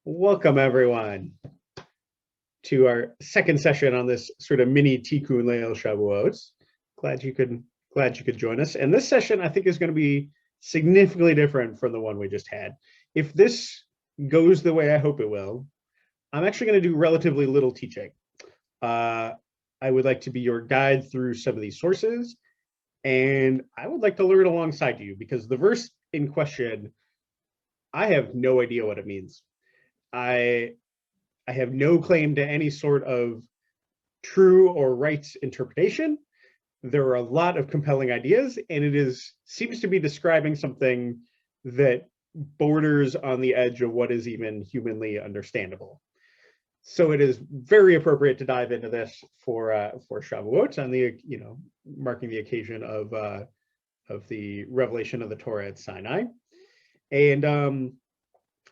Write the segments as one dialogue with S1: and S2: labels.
S1: Welcome everyone to our second session on this sort of mini Tikkun Leil Shavuot. Glad you could join us. And this session I think is going to be significantly different from the one we just had. If this goes the way I hope it will, I'm actually going to do relatively little teaching. I would like to be your guide through some of these sources, and I would like to learn alongside you because the verse in question, I have no idea what it means. I have no claim to any sort of true or right interpretation. There are a lot of compelling ideas, and it seems to be describing something that borders on the edge of what is even humanly understandable. So it is very appropriate to dive into this for Shavuot, on the marking the occasion of the revelation of the Torah at Sinai. And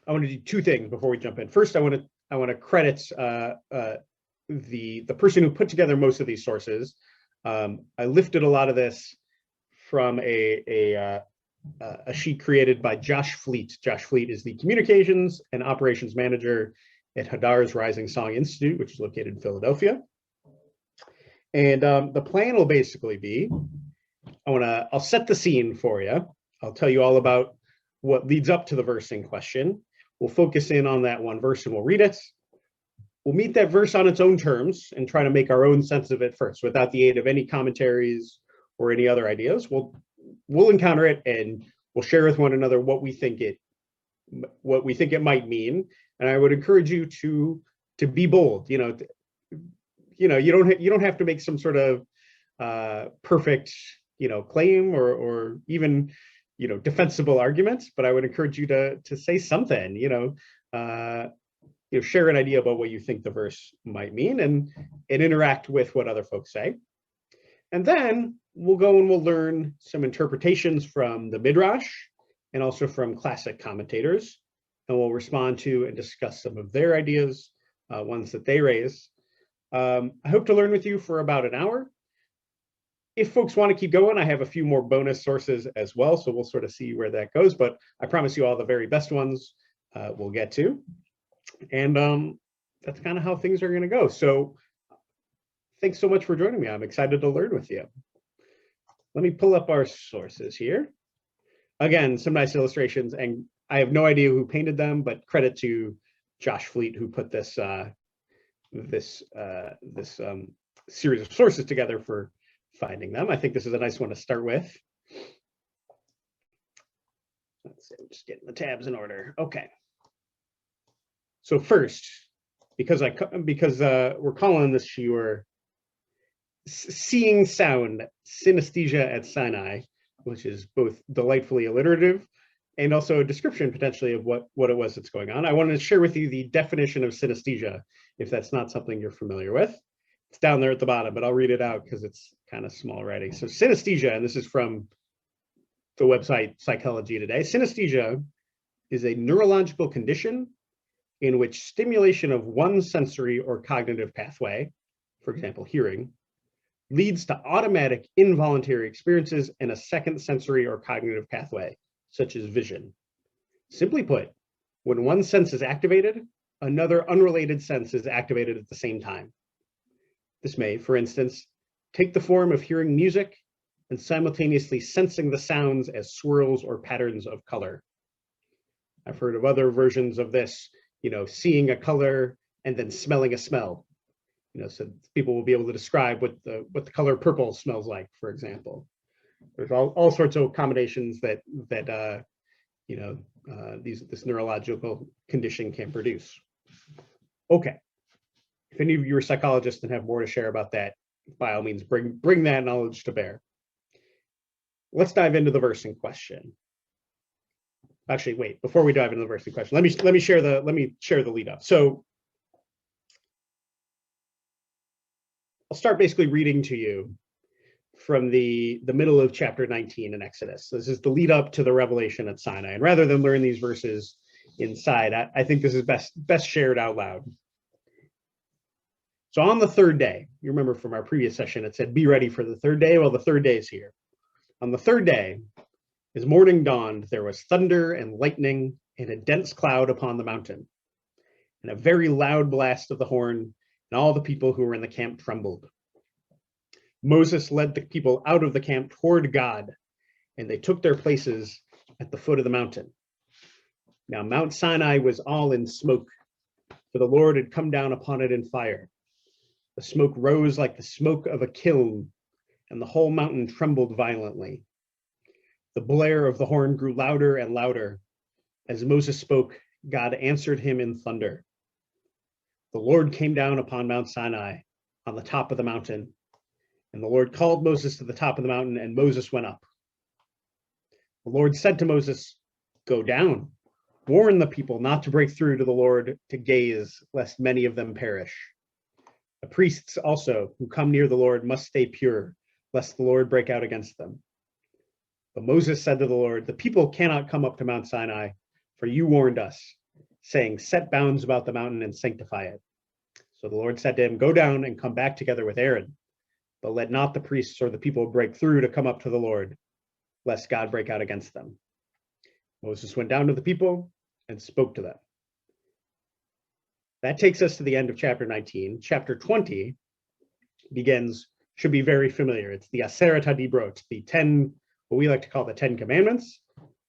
S1: I want to do two things before we jump in. First, I want to credit the person who put together most of these sources. I lifted a lot of this from a sheet created by Josh Fleet. Josh Fleet is the communications and operations manager at Hadar's Rising Song Institute, which is located in Philadelphia. And the plan will basically be, I'll set the scene for you. I'll tell you all about what leads up to the verse in question. We'll focus in on that one verse and we'll read it. We'll meet that verse on its own terms and try to make our own sense of it first, without the aid of any commentaries or any other ideas. We'll encounter it and we'll share with one another what we think it might mean. And I would encourage you to be bold. You don't have to make some sort of perfect claim or even defensible arguments, but I would encourage you to say something, share an idea about what you think the verse might mean and interact with what other folks say. And then we'll go and we'll learn some interpretations from the Midrash and also from classic commentators. And we'll respond to and discuss some of their ideas, ones that they raise. I hope to learn with you for about an hour. If folks want to keep going, I have a few more bonus sources as well, so we'll sort of see where that goes, but I promise you all the very best ones we'll get to. And that's kind of how things are going to go. So thanks so much for joining me. I'm excited to learn with you. Let me pull up our sources here. Again, some nice illustrations, and I have no idea who painted them, but credit to Josh Fleet, who put this series of sources together for finding them. I think this is a nice one to start with. Let's see, I'm just getting the tabs in order. Okay. So first, because we're calling this shiur Seeing Sound, Synesthesia at Sinai, which is both delightfully alliterative and also a description potentially of what it was that's going on. I wanted to share with you the definition of synesthesia, if that's not something you're familiar with. It's down there at the bottom, but I'll read it out because it's kind of small writing. So synesthesia, and this is from the website Psychology Today, synesthesia is a neurological condition in which stimulation of one sensory or cognitive pathway, for example, hearing, leads to automatic involuntary experiences in a second sensory or cognitive pathway, such as vision. Simply put, when one sense is activated, another unrelated sense is activated at the same time. This may, for instance, take the form of hearing music and simultaneously sensing the sounds as swirls or patterns of color. I've heard of other versions of this, seeing a color and then smelling a smell. So people will be able to describe what the color purple smells like, for example. There's all sorts of combinations that this neurological condition can produce. Okay. If any of you are psychologists and have more to share about that, by all means, bring that knowledge to bear. Let's dive into the verse in question. Actually, wait, before we dive into the verse in question, let me share the lead up. So I'll start basically reading to you from the middle of chapter 19 in Exodus. This is the lead up to the revelation at Sinai. And rather than learn these verses inside, I think this is best shared out loud. So on the third day, you remember from our previous session, it said, be ready for the third day. Well, the third day is here. On the third day, as morning dawned, there was thunder and lightning and a dense cloud upon the mountain. and a very loud blast of the horn, and all the people who were in the camp trembled. Moses led the people out of the camp toward God, and they took their places at the foot of the mountain. Now Mount Sinai was all in smoke, for the Lord had come down upon it in fire. The smoke rose like the smoke of a kiln, and the whole mountain trembled violently. The blare of the horn grew louder and louder. As Moses spoke, God answered him in thunder. The Lord came down upon Mount Sinai on the top of the mountain, and the Lord called Moses to the top of the mountain, and Moses went up. The Lord said to Moses, "Go down, warn the people not to break through to the Lord to gaze, lest many of them perish. The priests also who come near the Lord must stay pure, lest the Lord break out against them." But Moses said to the Lord, "The people cannot come up to Mount Sinai, for you warned us, saying, 'Set bounds about the mountain and sanctify it.'" So the Lord said to him, "Go down and come back together with Aaron, but let not the priests or the people break through to come up to the Lord, lest God break out against them." Moses went down to the people and spoke to them. That takes us to the end of chapter 19. Chapter 20 should be very familiar. It's the Aseret HaDibrot, the 10, what we like to call the 10 Commandments,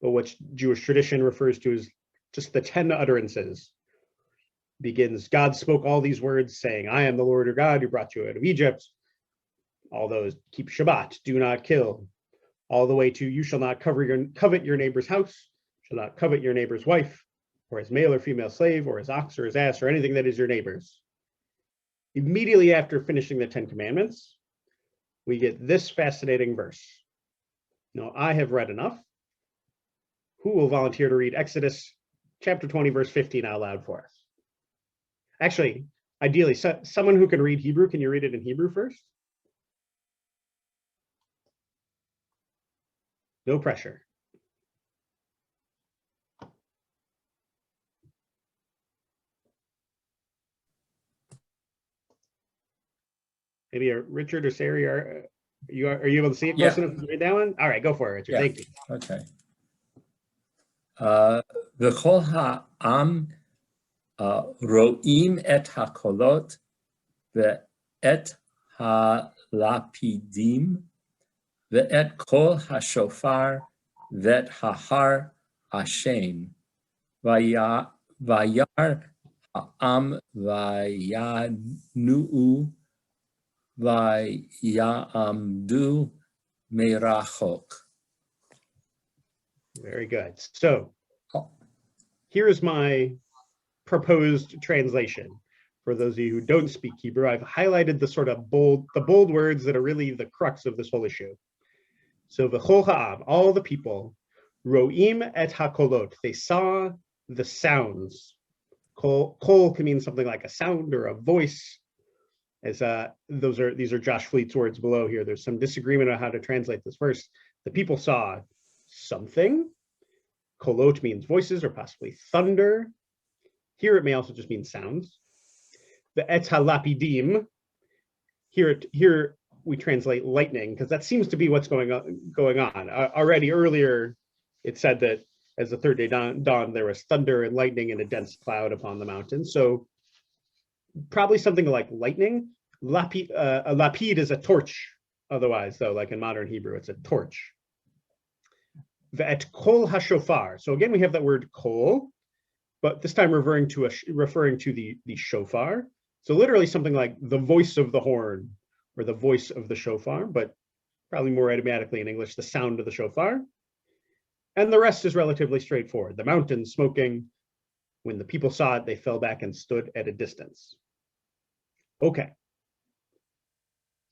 S1: but which Jewish tradition refers to as just the 10 utterances. Begins, God spoke all these words saying, "I am the Lord your God who brought you out of Egypt." All those, keep Shabbat, do not kill, all the way to you shall not covet your neighbor's house, shall not covet your neighbor's wife, or his male or female slave, or his ox or his ass, or anything that is your neighbor's. Immediately after finishing the 10 Commandments, we get this fascinating verse. Now, I have read enough. Who will volunteer to read Exodus chapter 20, verse 15 out loud for us? Actually, ideally, someone who can read Hebrew, can you read it in Hebrew first? No pressure. Maybe Richard or Sari, are you able to see it close enough to read that one? All right, go for it, Richard. Thank you.
S2: Okay. V'chol ha'am ro'im et hakolot ve'et halapidim ve'et kol hashofar ve'et hahar Hashem vayar ha'am vayanu'u vayamdu merachok.
S1: Very good. So here's my proposed translation. For those of you who don't speak Hebrew, I've highlighted the sort of bold words that are really the crux of this whole issue. So v'chol ha'am, all the people, ro'im et hakolot, they saw the sounds. Kol can mean something like a sound or a voice. As these are Josh Fleet's words below here. There's some disagreement on how to translate this verse. The people saw something. Kolot means voices or possibly thunder. Here it may also just mean sounds. The et halapidim, here we translate lightning, because that seems to be what's going on. Already earlier, it said that as the third day dawned, there was thunder and lightning and a dense cloud upon the mountain. So probably something like lightning. A lapid is a torch, otherwise, though, like in modern Hebrew, it's a torch. Ve'et kol hashofar. So again, we have that word kol, but this time referring to the shofar. So literally something like the voice of the horn or the voice of the shofar, but probably more idiomatically in English, the sound of the shofar. And the rest is relatively straightforward. The mountain smoking. When the people saw it, they fell back and stood at a distance. Okay.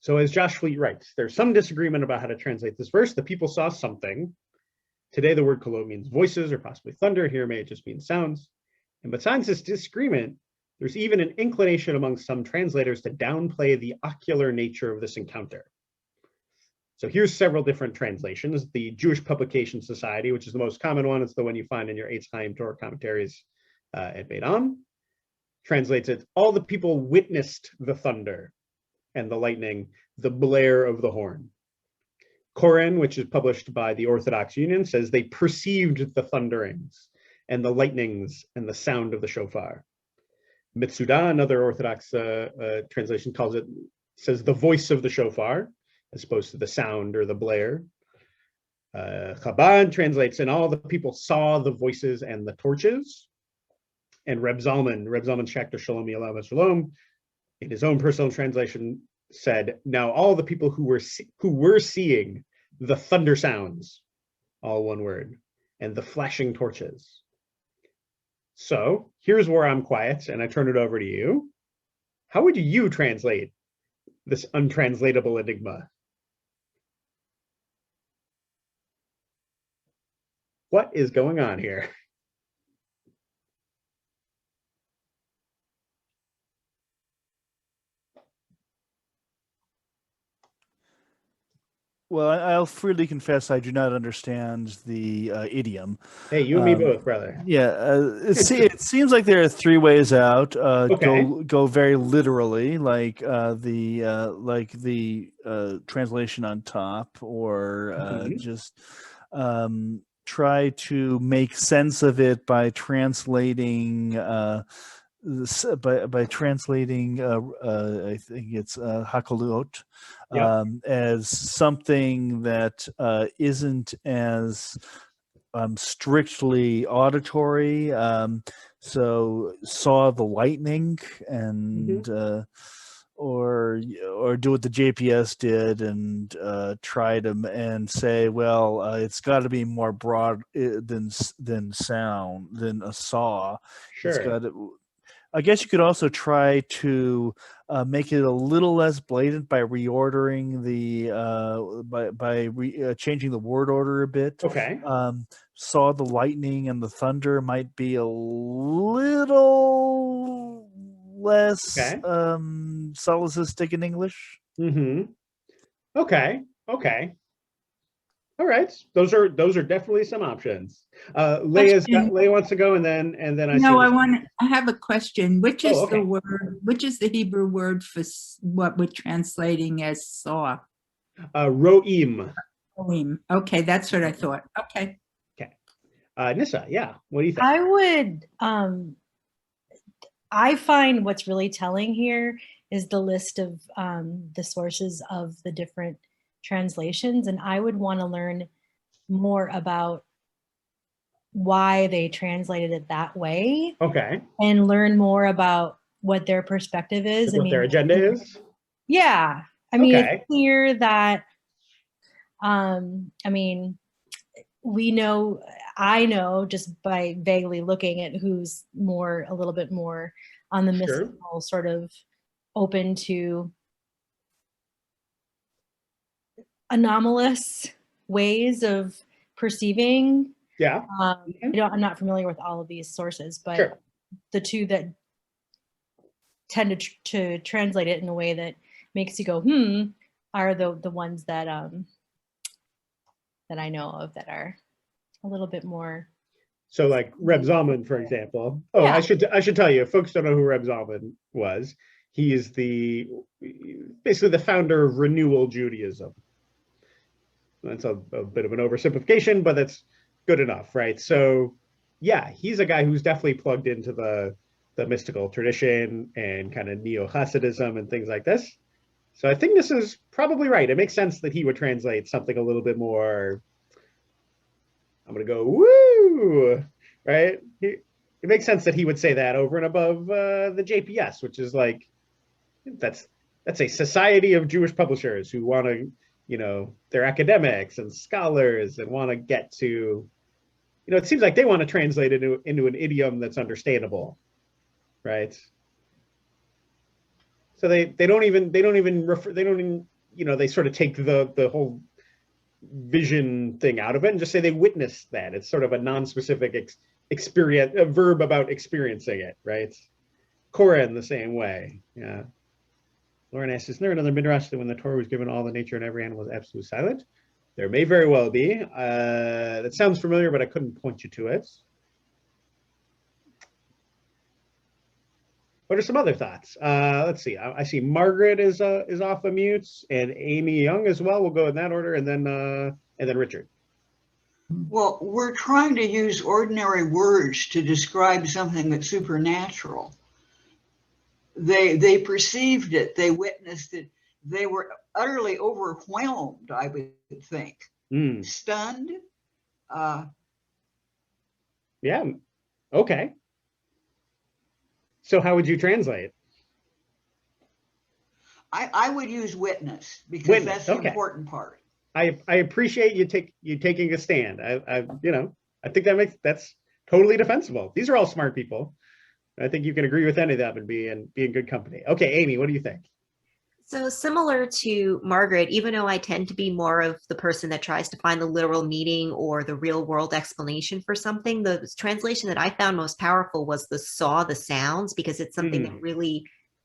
S1: So as Josh Fleet writes, there's some disagreement about how to translate this verse. The people saw something. Today, the word kolot means voices or possibly thunder. Here may it just mean sounds. And besides this disagreement, there's even an inclination among some translators to downplay the ocular nature of this encounter. So here's several different translations. The Jewish Publication Society, which is the most common one, it's the one you find in your Eitz Chaim Torah commentaries at Beit Am, translates it, all the people witnessed the thunder and the lightning, the blare of the horn. Koren, which is published by the Orthodox Union, says they perceived the thunderings and the lightnings and the sound of the shofar. Mitsuda, another Orthodox translation, says the voice of the shofar, as opposed to the sound or the blare. Chabad translates, and all the people saw the voices and the torches. And Reb Zalman Schachter Shalom Yalav Shalom, in his own personal translation, said, now all the people who were seeing the thunder sounds, all one word, and the flashing torches. So here's where I'm quiet, and I turn it over to you. How would you translate this untranslatable enigma? What is going on here?
S3: Well, I'll freely confess I do not understand the idiom.
S1: Hey, you and me both, brother.
S3: Yeah, it seems like there are three ways out.
S1: Okay.
S3: Go very literally, like the translation on top, or just try to make sense of it by translating. By translating, I think it's hakalot, as something that isn't as strictly auditory. So saw the lightning, and or do what the JPS did and try to and say, well, it's got to be more broad than sound, than a saw.
S1: Sure.
S3: It's got to, I guess you could also try to make it a little less blatant by reordering changing the word order a bit.
S1: Okay.
S3: Saw the lightning and the thunder might be a little less solipsistic in English.
S1: Okay. All right. Those are definitely some options. Leah wants to go, and then I
S4: have a question. Which is the word? Which is the Hebrew word for what we're translating as saw?
S1: Ro'im.
S4: Ro'im. Okay, that's what I thought. Okay.
S1: Nissa, yeah. What do you think?
S5: I would. I find what's really telling here is the list of the sources of the different translations, and I would want to learn more about why they translated it that way.
S1: Okay.
S5: And learn more about what their perspective is.
S1: What their agenda is?
S5: Yeah. I mean, it's clear that, I know just by vaguely looking at who's a little bit more on the mystical, sort of open to anomalous ways of perceiving.
S1: Yeah.
S5: I'm not familiar with all of these sources, but the two that tend to translate it in a way that makes you go, are the ones that that I know of that are a little bit more.
S1: So like Reb Zalman, for example. Oh, yeah. I should tell you, if folks don't know who Reb Zalman was, he is basically the founder of Renewal Judaism. That's a bit of an oversimplification, but that's good enough, right? So yeah, he's a guy who's definitely plugged into the mystical tradition and kind of neo-Hasidism and things like this. So I think this is probably right. It makes sense that he would translate something a little bit more, I'm going to go, woo, right? It makes sense that he would say that over and above the JPS, which is like, that's a society of Jewish publishers who want to, they're academics and scholars and want to get to, it seems like they want to translate it into an idiom that's understandable, right? So they sort of take the whole vision thing out of it and just say they witnessed that. It's sort of a non-specific experience, a verb about experiencing it, right? Koren the same way, yeah. Lauren asks, is there another midrash that when the Torah was given, all the nature and every animal was absolutely silent? There may very well be. That sounds familiar, but I couldn't point you to it. What are some other thoughts? Let's see. I see Margaret is off of mute, and Amy Young as well. We'll go in that order, and then Richard.
S6: Well, we're trying to use ordinary words to describe something that's supernatural. they perceived it, they witnessed it, they were utterly overwhelmed, I would think.
S1: Mm.
S6: Stunned.
S1: Yeah. Okay. So how would you translate?
S6: I would use witness because
S1: Witness,
S6: that's the
S1: okay.
S6: important part.
S1: I appreciate you taking a stand. I think that's totally defensible. These are all smart people. I think you can agree with any of them and be in good company. Okay, Amy, what do you think?
S7: So similar to Margaret, even though I tend to be more of the person that tries to find the literal meaning or the real world explanation for something, the translation that I found most powerful was the sounds, because it's something that really,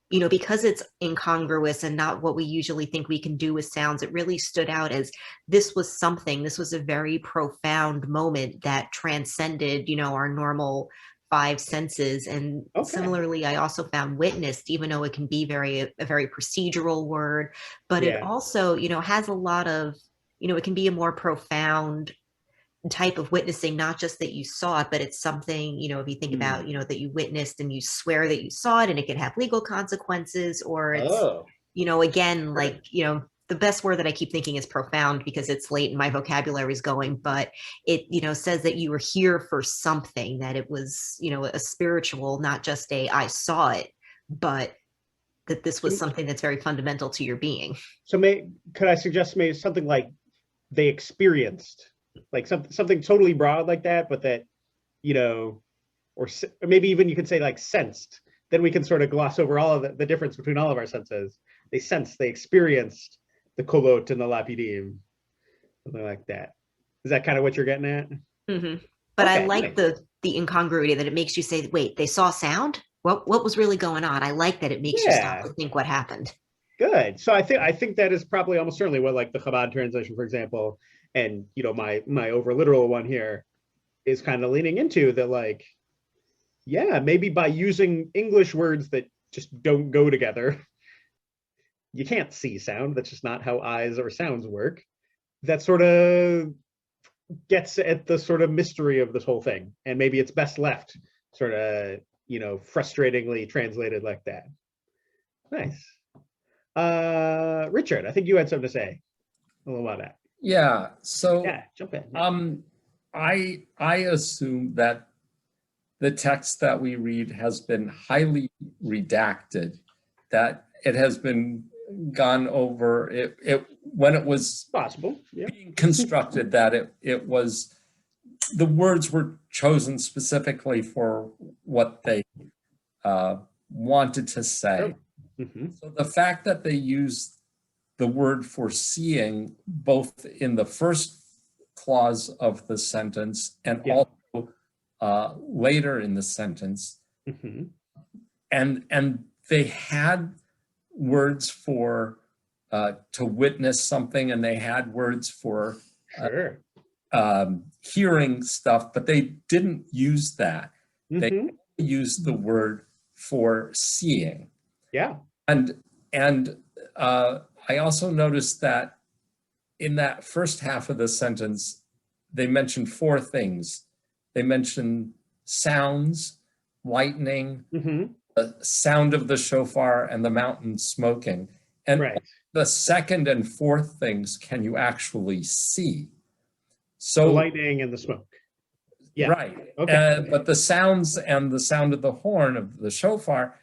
S7: because it's incongruous and not what we usually think we can do with sounds, it really stood out as this was a very profound moment that transcended, our normal 5 senses. And similarly, I also found witnessed, even though it can be a very procedural word, but it also, has a lot of, it can be a more profound type of witnessing, not just that you saw it, but it's something, if you think about, that you witnessed and you swear that you saw it, and it could have legal consequences, or it's, again, like, the best word that I keep thinking is profound because it's late and my vocabulary is going, but it, says that you were here for something, that it was, a spiritual, not just I saw it, but that this was something that's very fundamental to your being.
S1: So could I suggest maybe something like they experienced, like something totally broad like that, but that, or maybe even you could say like sensed, then we can sort of gloss over all of the difference between all of our senses. They sensed, they experienced the kolot and the lapidim, something like that. Is that kind of what you're getting at?
S7: Mm-hmm. But I like the incongruity that it makes you say, wait, they saw sound? What was really going on? I like that it makes you stop to think what happened.
S1: Good. So I think that is probably almost certainly what, like the Chabad translation, for example, and my over literal one here is kind of leaning into that, like, maybe by using English words that just don't go together, you can't see sound. That's just not how eyes or sounds work. That sort of gets at the sort of mystery of this whole thing. And maybe it's best left sort of, frustratingly translated like that. Nice. Richard, I think you had something to say a little about that.
S2: Yeah. So
S1: jump in.
S2: I assume that the text that we read has been highly redacted, that it has been gone over. It when it was
S1: possible
S2: being constructed, that it was, the words were chosen specifically for what they wanted to say. So the fact that they used the word for seeing both in the first clause of the sentence and also later in the sentence, and they had words for to witness something, and they had words for hearing stuff, but they didn't use that. They used the word for seeing. And I also noticed that in that first half of the sentence, they mentioned 4 things. They mentioned sounds, lightning, the sound of the shofar, and the mountain smoking. And the second and fourth things can you actually see. So
S1: the lightning and the smoke.
S2: Right. But the sounds and the sound of the horn of the shofar,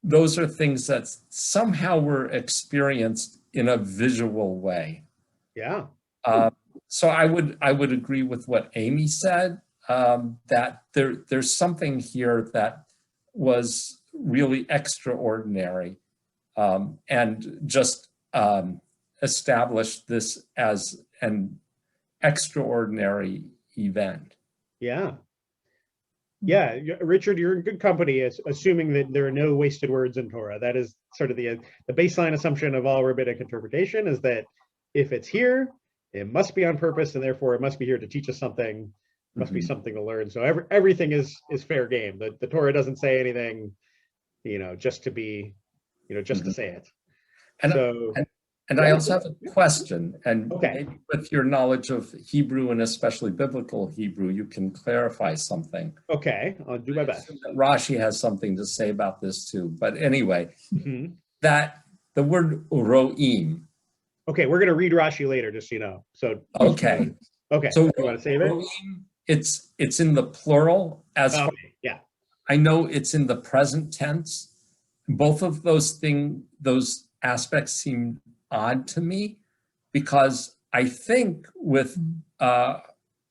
S2: those are things that somehow were experienced in a visual way. So I would agree with what Amy said, that there's something here that was really extraordinary, and just established this as an extraordinary event.
S1: Richard, you're in good company, assuming that there are no wasted words in Torah. That is sort of the baseline assumption of all rabbinic interpretation, is that if it's here, it must be on purpose, and therefore it must be here to teach us something. Must be something to learn. So everything is fair game. The Torah doesn't say anything, just to be, just to say it.
S2: And I also have a question, and
S1: Okay.
S2: maybe with your knowledge of Hebrew and especially biblical Hebrew, you can clarify something.
S1: Okay, I'll do my best.
S2: Rashi has something to say about this too. But anyway,
S1: Mhm.
S2: that the word ro'im.
S1: Okay, we're gonna read Rashi later, just so you know. So
S2: Okay.
S1: okay,
S2: So
S1: you want to save it?
S2: ro'im, it's in the plural as far
S1: Okay, yeah.
S2: I know it's in the present tense. Both of those aspects seem odd to me, because I think with the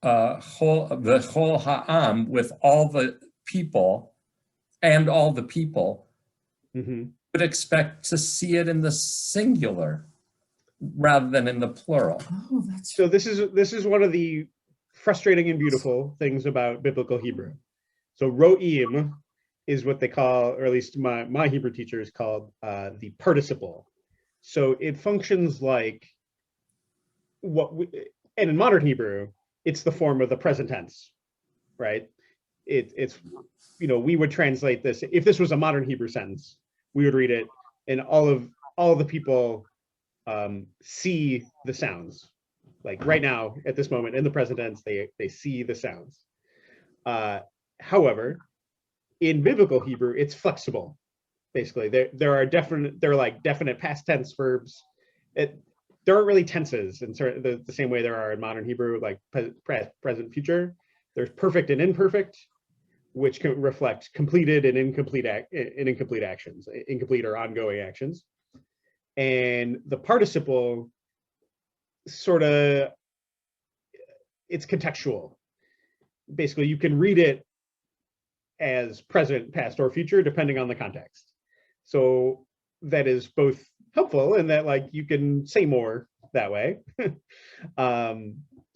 S2: Chol Ha'am, with all the people and all the people,
S1: Mhm.
S2: would expect to see it in the singular rather than in the plural.
S4: Oh, that's
S1: So this is one of the frustrating and beautiful things about biblical Hebrew. So ro'im is what they call, or at least my Hebrew teachers called, the participle. So it functions like and in modern Hebrew, it's the form of the present tense, right? It's we would translate this, if this was a modern Hebrew sentence, we would read it, and all of the people see the sounds. Like right now, at this moment, in the present tense, they see the sounds. However, in biblical Hebrew, it's flexible. Basically, there are definite past tense verbs. There aren't really tenses in the same way there are in modern Hebrew, like present, future. There's perfect and imperfect, which can reflect completed and incomplete actions, incomplete or ongoing actions. And the participle sort of, it's contextual. Basically, you can read it as present, past, or future, depending on the context. So that is both helpful in that, like, you can say more that way,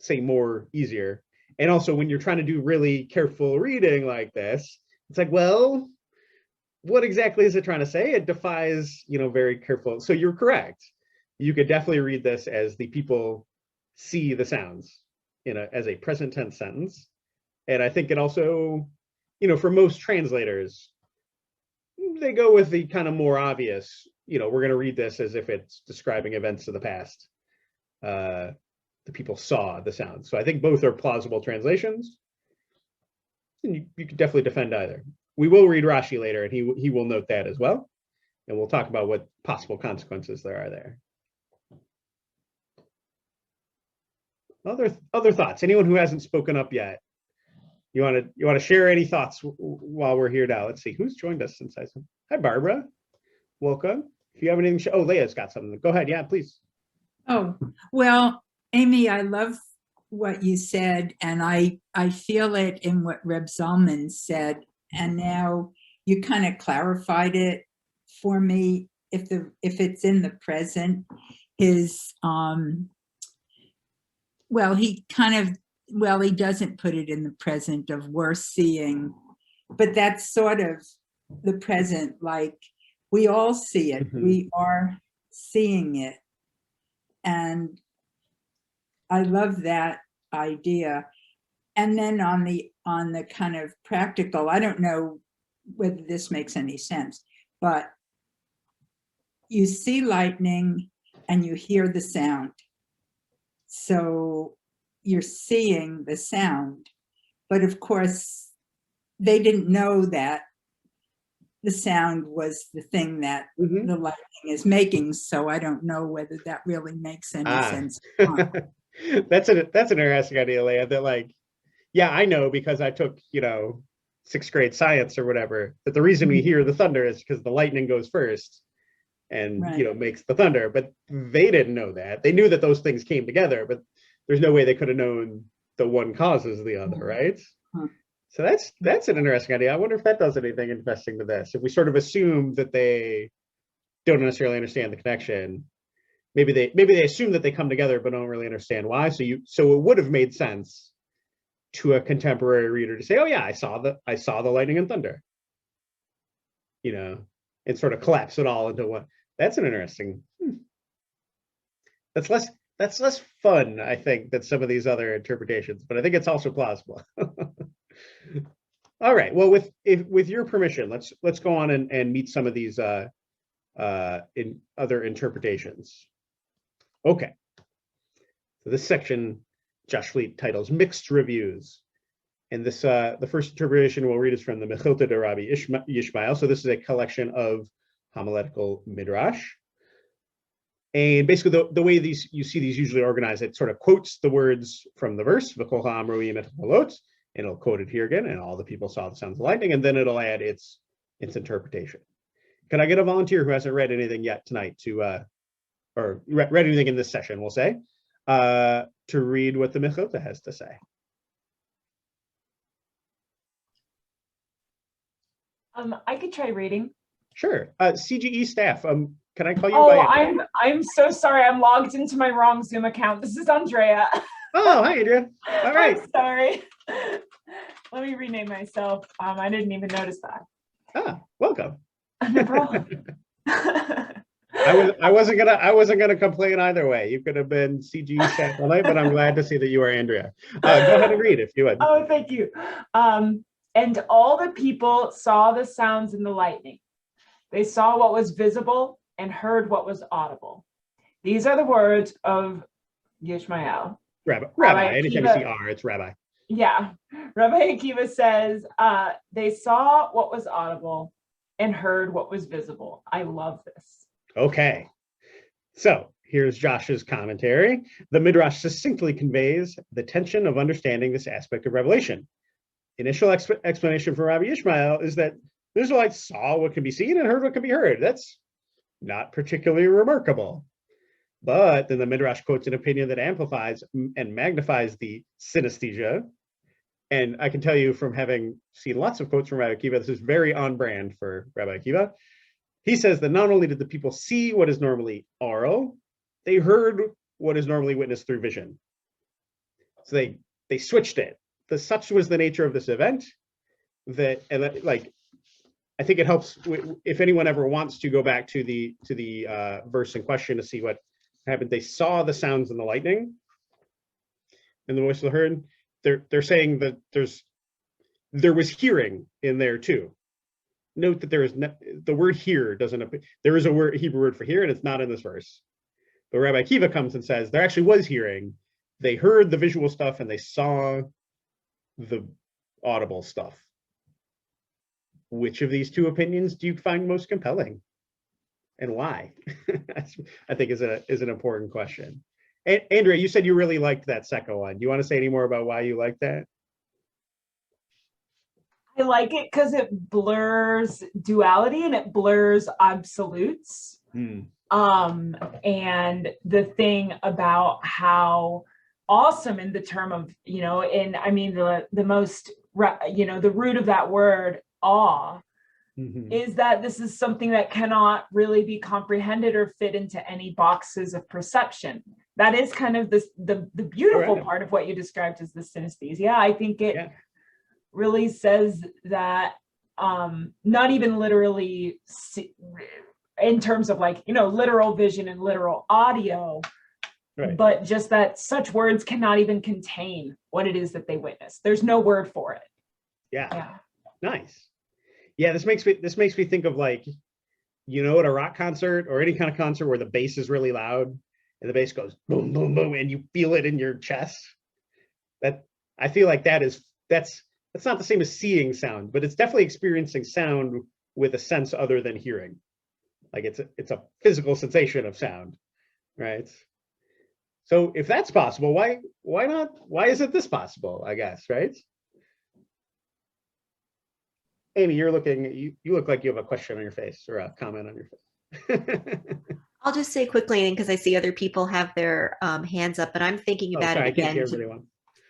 S1: say more easier. And also when you're trying to do really careful reading like this, it's like, well, what exactly is it trying to say? It defies, very careful. So you're correct. You could definitely read this as the people see the sounds as a present tense sentence. And I think it also, for most translators, they go with the kind of more obvious, we're going to read this as if it's describing events of the past. The people saw the sound. So I think both are plausible translations. And you could definitely defend either. We will read Rashi later, and he will note that as well. And we'll talk about what possible consequences there are there. Other thoughts? Anyone who hasn't spoken up yet? You want to share any thoughts while we're here now? Let's see who's joined us since I said hi, Barbara. Welcome. If you have anything, Leah's got something. Go ahead. Yeah, please.
S4: Oh, well, Amy, I love what you said, and I feel it in what Reb Zalman said, and now you kind of clarified it for me. If it's in the present, his he doesn't put it in the present of we're seeing, but that's sort of the present, like we all see it.
S1: Mhm.
S4: We are seeing it. And I love that idea. And then on the kind of practical, I don't know whether this makes any sense, but you see lightning and you hear the sound. So you're seeing the sound, but of course they didn't know that the sound was the thing that
S1: Mhm.
S4: the lightning is making. So I don't know whether that really makes any sense.
S1: That's an interesting idea, Leah, that like, yeah, I know because I took, 6th grade science or whatever, that the reason we hear the thunder is because the lightning goes first and,
S4: Right.
S1: makes the thunder, but they didn't know that. They knew that those things came together, but there's no way they could have known the one causes the other, right?
S4: Huh.
S1: So that's an interesting idea. I wonder if that does anything interesting to this. If we sort of assume that they don't necessarily understand the connection, maybe they assume that they come together but don't really understand why. So it would have made sense to a contemporary reader to say, oh yeah, I saw the lightning and thunder, and sort of collapse it all into one. That's an interesting. That's less fun, I think, than some of these other interpretations, but I think it's also plausible. All right. Well, with your permission, let's go on and meet some of these in other interpretations. Okay. So this section, Josh Fleet titles Mixed Reviews. And this, the first interpretation we'll read is from the Mechilta de Rabbi Yishmael. So this is a collection of homiletical midrash. And basically the way you see these usually organized, it sort of quotes the words from the verse, V'kol ha'am ro'im et halot, and it'll quote it here again, and all the people saw the sounds of lightning, and then it'll add its interpretation. Can I get a volunteer who hasn't read anything yet tonight to, or read anything in this session, we'll say, to read what the Mechilta has to say?
S8: I could try reading.
S1: Sure. CGE staff, can I call you
S8: Oh,
S1: by?
S8: I'm so sorry. I'm logged into my wrong Zoom account. This is Andrea.
S1: Oh, hi, Adrian. All right.
S8: I'm sorry. Let me rename myself. I didn't even notice that.
S1: Ah, welcome.
S8: No problem.
S1: I wasn't gonna complain either way. You could have been CGE staff all night, but I'm glad to see that you are Andrea. Go ahead and read if you would.
S8: Oh, thank you. And all the people saw the sounds in the lightning. They saw what was visible and heard what was audible. These are the words of Yishmael.
S1: Rabbi. Anytime you see R, it's Rabbi.
S8: Yeah. Rabbi Akiva says, they saw what was audible and heard what was visible. I love this. Okay.
S1: So here's Josh's commentary. The Midrash succinctly conveys the tension of understanding this aspect of revelation. Initial explanation for Rabbi Yishmael is that the Israelites saw what can be seen and heard what can be heard. That's not particularly remarkable. But then the Midrash quotes an opinion that amplifies and magnifies the synesthesia. And I can tell you from having seen lots of quotes from Rabbi Akiva, this is very on brand for Rabbi Akiva. He says that not only did the people see what is normally oral, they heard what is normally witnessed through vision. So they switched it. Such was the nature of this event that, and like, I think it helps if anyone ever wants to go back to the verse in question to see what happened. They saw the sounds and the lightning and the voice of the herd. They're saying that there was hearing in there too. Note that there is the word "hear" doesn't appear. There is a Hebrew word for "hear" and it's not in this verse. But Rabbi Akiva comes and says there actually was hearing. They heard the visual stuff and they saw the audible stuff. Which of these two opinions do you find most compelling, and why? I think is an important question. And Andrea, you said you really liked that second one. Do you want to say any more about why you like that?
S8: I like it because it blurs duality and it blurs absolutes. And the thing about how awesome in the term of, the most, the root of that word, awe, is that this is something that cannot really be comprehended or fit into any boxes of perception. That is kind of the beautiful part of what you described as the synesthesia. I think it really says that not even literally in terms of literal vision and literal audio, but just that such words cannot even contain what it is that they witness. There's no word for it. Yeah.
S1: Nice. Yeah, this makes me think of at a rock concert or any kind of concert where the bass is really loud and the bass goes boom, boom, boom, and you feel it in your chest. That I feel like that's not the same as seeing sound, but it's definitely experiencing sound with a sense other than hearing. Like it's a physical sensation of sound, right? So if that's possible, why not? Why isn't this possible? I guess, right? Amy, you look like you have a question on your face or a comment on your face.
S7: I'll just say quickly, because I see other people have their hands up, but I'm thinking about it again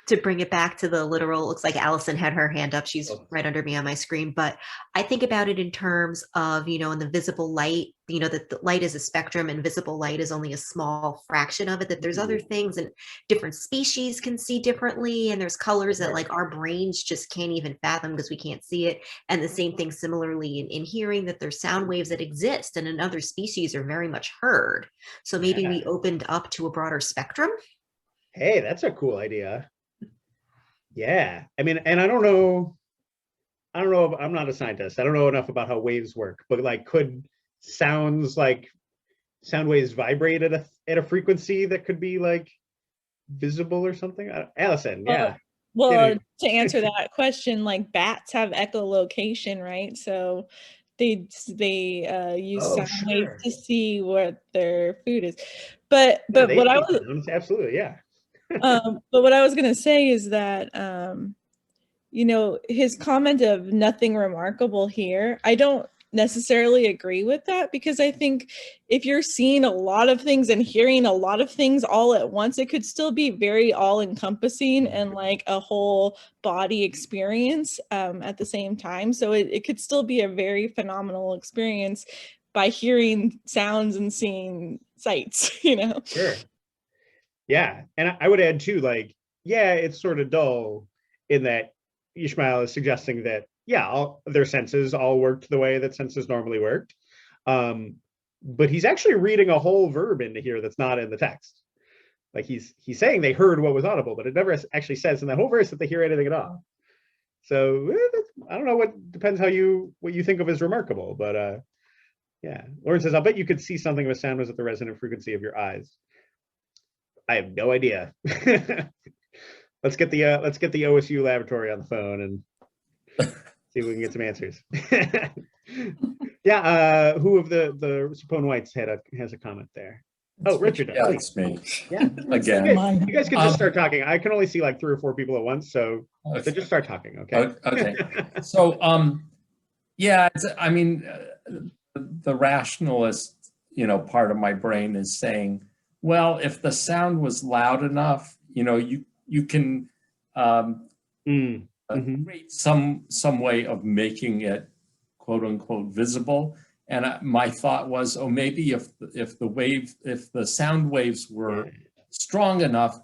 S7: to bring it back to the literal. Looks like Allison had her hand up. She's right under me on my screen, but I think about it in terms of, in the visible light, that the light is a spectrum and visible light is only a small fraction of it, that there's other things and different species can see differently. And there's colors that our brains just can't even fathom because we can't see it. And the same thing similarly in hearing, that there's sound waves that exist and in other species are very much heard. So maybe we opened up to a broader spectrum.
S1: Hey, that's a cool idea. Yeah, I mean, and I don't know, I'm not a scientist. I don't know enough about how waves work, but could sounds sound waves vibrate at a frequency that could be like visible or something? Allison, yeah.
S9: Well, to answer that question, like bats have echolocation, right? So they use sound waves to see what their food is. But what I was
S1: absolutely, yeah.
S9: but what I was gonna say is that you know, his comment of nothing remarkable here, I don't necessarily agree with that, because I think if you're seeing a lot of things and hearing a lot of things all at once, it could still be very all-encompassing and like a whole body experience at the same time. So it could still be a very phenomenal experience by hearing sounds and seeing sights, you know?
S1: Sure. Yeah, and I would add too, like, yeah, it's sort of dull in that Ishmael is suggesting that, yeah, all their senses all worked the way that senses normally worked. But he's actually reading a whole verb into here that's not in the text. Like he's saying they heard what was audible, but it never actually says in that whole verse that they hear anything at all. So I don't know, what depends what you think of as remarkable, but yeah. Lauren says, I'll bet you could see something if a sound was at the resonant frequency of your eyes. I have no idea. Let's get the OSU laboratory on the phone and see if we can get some answers. Yeah, who of the Sapone Whites has a comment there? Oh, Richard does.
S2: Yeah, it's me.
S1: Yeah,
S2: Again.
S1: You guys can just start talking. I can only see like 3 or 4 people at once, so just start talking, okay?
S2: Okay. So, yeah, I mean, the rationalist, you know, part of my brain is saying, well, if the sound was loud enough, you know, you can create some way of making it quote unquote visible. And my thought was, oh, maybe if the sound waves were strong enough,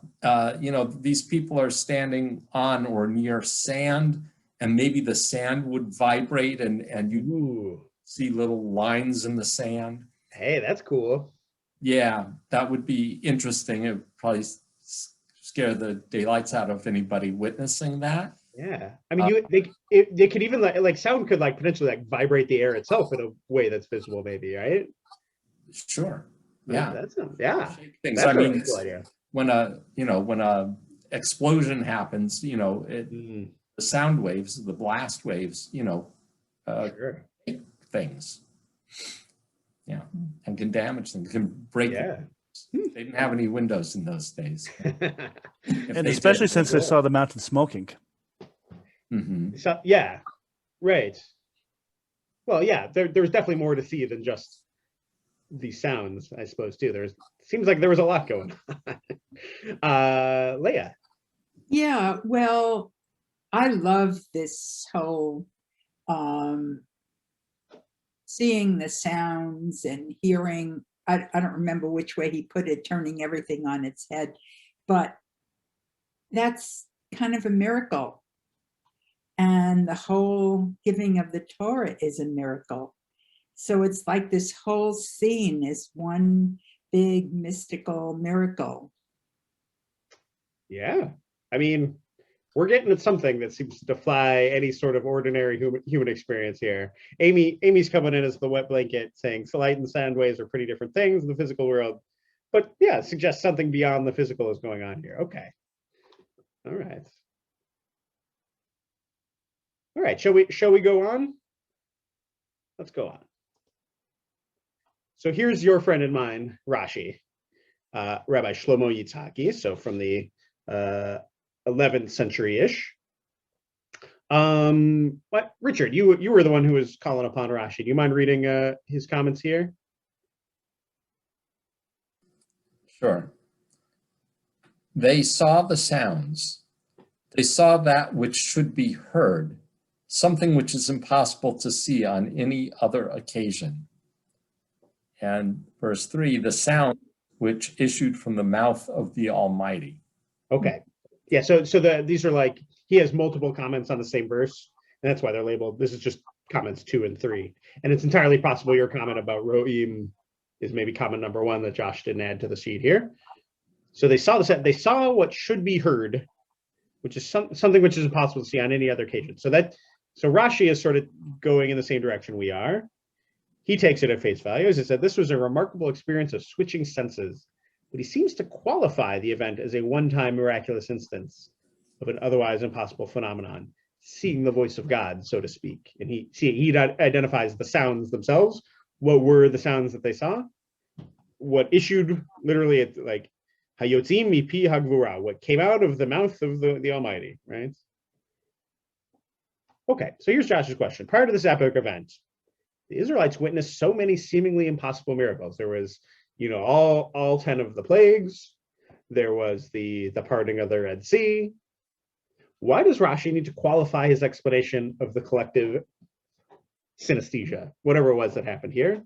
S2: you know, these people are standing on or near sand, and maybe the sand would vibrate and you see little lines in the sand.
S1: Hey, that's cool.
S2: Yeah, that would be interesting. It would probably scare the daylights out of anybody witnessing that.
S1: Yeah, I mean, they could even like sound could like potentially like vibrate the air itself in a way that's visible, maybe, right?
S2: Sure. Yeah.
S1: That's
S2: things.
S1: That's
S2: I mean,
S1: a cool idea.
S2: When a explosion happens, you know, the sound waves, the blast waves, you know, things. Yeah, and can damage them, can break them. They didn't have any windows in those days.
S3: And especially since they saw the mountain smoking.
S1: So, yeah, right. Well, yeah, there's definitely more to see than just these sounds, I suppose, too. Seems like there was a lot going on. Leah.
S4: Yeah, well, I love this whole seeing the sounds and hearing. I don't remember which way he put it, turning everything on its head, but that's kind of a miracle. And the whole giving of the Torah is a miracle. So it's like this whole scene is one big mystical miracle.
S1: Yeah, I mean, we're getting at something that seems to defy any sort of ordinary human experience here. Amy's coming in as the wet blanket, saying light and sound waves are pretty different things in the physical world, but yeah, suggests something beyond the physical is going on here. Okay, all right. All right, shall we go on? Let's go on. So here's your friend and mine, Rashi, Rabbi Shlomo Yitzhaki, so from the 11th century-ish. But Richard, you were the one who was calling upon Rashi. Do you mind reading his comments here?
S2: Sure. They saw the sounds. They saw that which should be heard, something which is impossible to see on any other occasion. And verse 3, the sound which issued from the mouth of the Almighty.
S1: Okay. Yeah, so these are like, he has multiple comments on the same verse, and that's why they're labeled. This is just comments 2 and 3. And it's entirely possible your comment about Ro'im is maybe comment number 1 that Josh didn't add to the sheet here. So they saw what should be heard, which is something which is impossible to see on any other occasion. So Rashi is sort of going in the same direction we are. he takes it at face value. As I said, this was a remarkable experience of switching senses, but he seems to qualify the event as a one-time miraculous instance of an otherwise impossible phenomenon, seeing the voice of God, so to speak. And he identifies the sounds themselves. What were the sounds that they saw? What issued literally at like Hayotzim mipi hagvura, what came out of the mouth of the Almighty, right? Okay, so here's Josh's question. Prior to this epic event, the Israelites witnessed so many seemingly impossible miracles. There was, all 10 of the plagues. There was the parting of the Red Sea. Why does Rashi need to qualify his explanation of the collective synesthesia, whatever it was that happened here?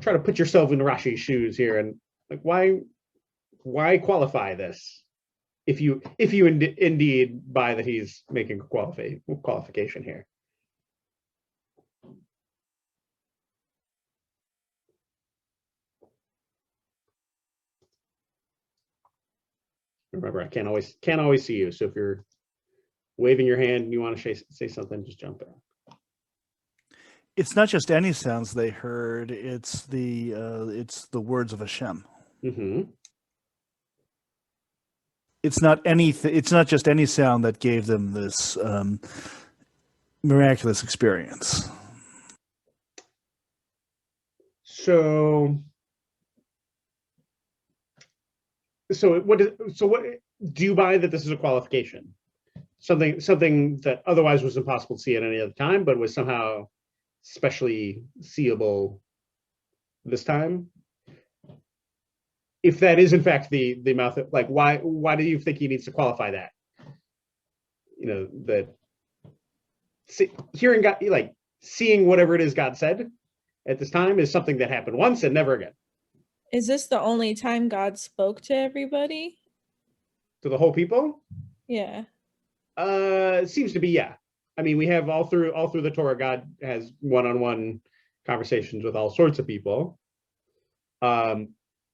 S1: Try to put yourself in Rashi's shoes here, and like, why qualify this if you indeed buy that he's making a qualification here? Remember, I can't always see you. So if you're waving your hand and you want to say something, just jump in.
S3: It's not just any sounds they heard; it's the words of Hashem.
S1: Mm-hmm.
S3: It's not just any sound that gave them this miraculous experience.
S1: So what do you buy that this is a qualification? Something that otherwise was impossible to see at any other time, but was somehow specially seeable this time? If that is in fact the mouth, like why do you think he needs to qualify that? That hearing God, like seeing whatever it is God said at this time, is something that happened once and never again.
S9: Is this the only time God spoke to everybody?
S1: To the whole people?
S9: Yeah.
S1: It seems to be, yeah. I mean, we have all through the Torah, God has one-on-one conversations with all sorts of people.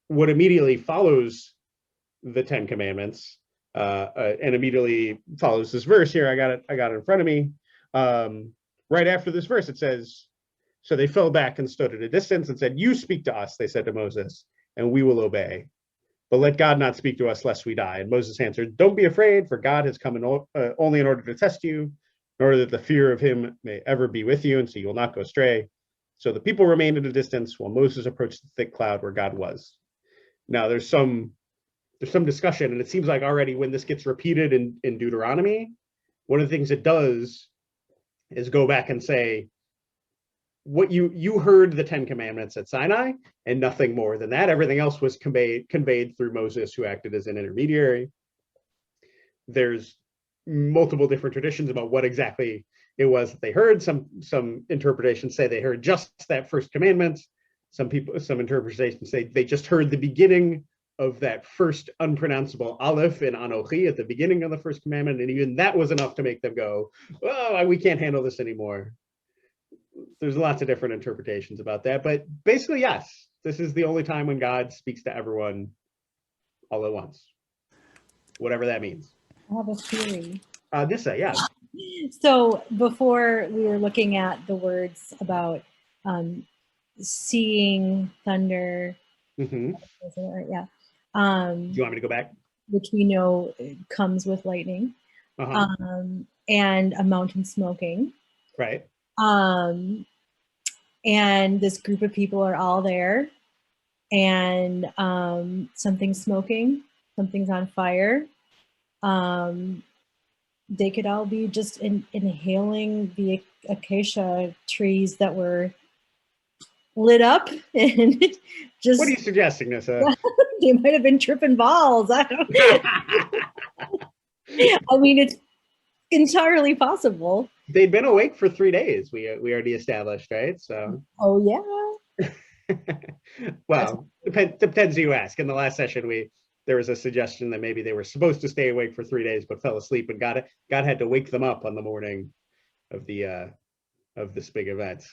S1: What immediately follows the Ten Commandments, and immediately follows this verse here. I got it in front of me. Right after this verse, it says, "So they fell back and stood at a distance and said, 'You speak to us,' they said to Moses, 'and we will obey. But let God not speak to us lest we die.' And Moses answered, 'Don't be afraid, for God has come only in order to test you, in order that the fear of him may ever be with you, and so you will not go astray.' So the people remained at a distance while Moses approached the thick cloud where God was." Now there's some discussion, and it seems like already when this gets repeated in Deuteronomy, one of the things it does is go back and say, what you heard the Ten Commandments at Sinai, and nothing more than that. Everything else was conveyed through Moses, who acted as an intermediary. There's multiple different traditions about what exactly it was that they heard. Some interpretations say they heard just that first commandment. Some interpretations say they just heard the beginning of that first unpronounceable Aleph in Anochi at the beginning of the first commandment, and even that was enough to make them go, "Oh, we can't handle this anymore." There's lots of different interpretations about that, but basically, yes, this is the only time when God speaks to everyone all at once, whatever that means.
S5: I have a theory.
S1: Nissa, yeah.
S5: So before we were looking at the words about seeing thunder.
S1: Mm-hmm.
S5: Yeah.
S1: Do you want me to go back?
S5: Which we know comes with lightning, and a mountain smoking.
S1: Right.
S5: And this group of people are all there, and something's smoking, something's on fire. They could all be just inhaling the acacia trees that were lit up, and just.
S1: What are you suggesting, Nissa?
S5: They might have been tripping balls. I don't know. I mean, it's entirely possible.
S1: They'd been awake for 3 days. We already established, right? So.
S5: Oh yeah.
S1: Well, depends who you ask. In the last session, there was a suggestion that maybe they were supposed to stay awake for 3 days, but fell asleep, and God had to wake them up on the morning of this big event.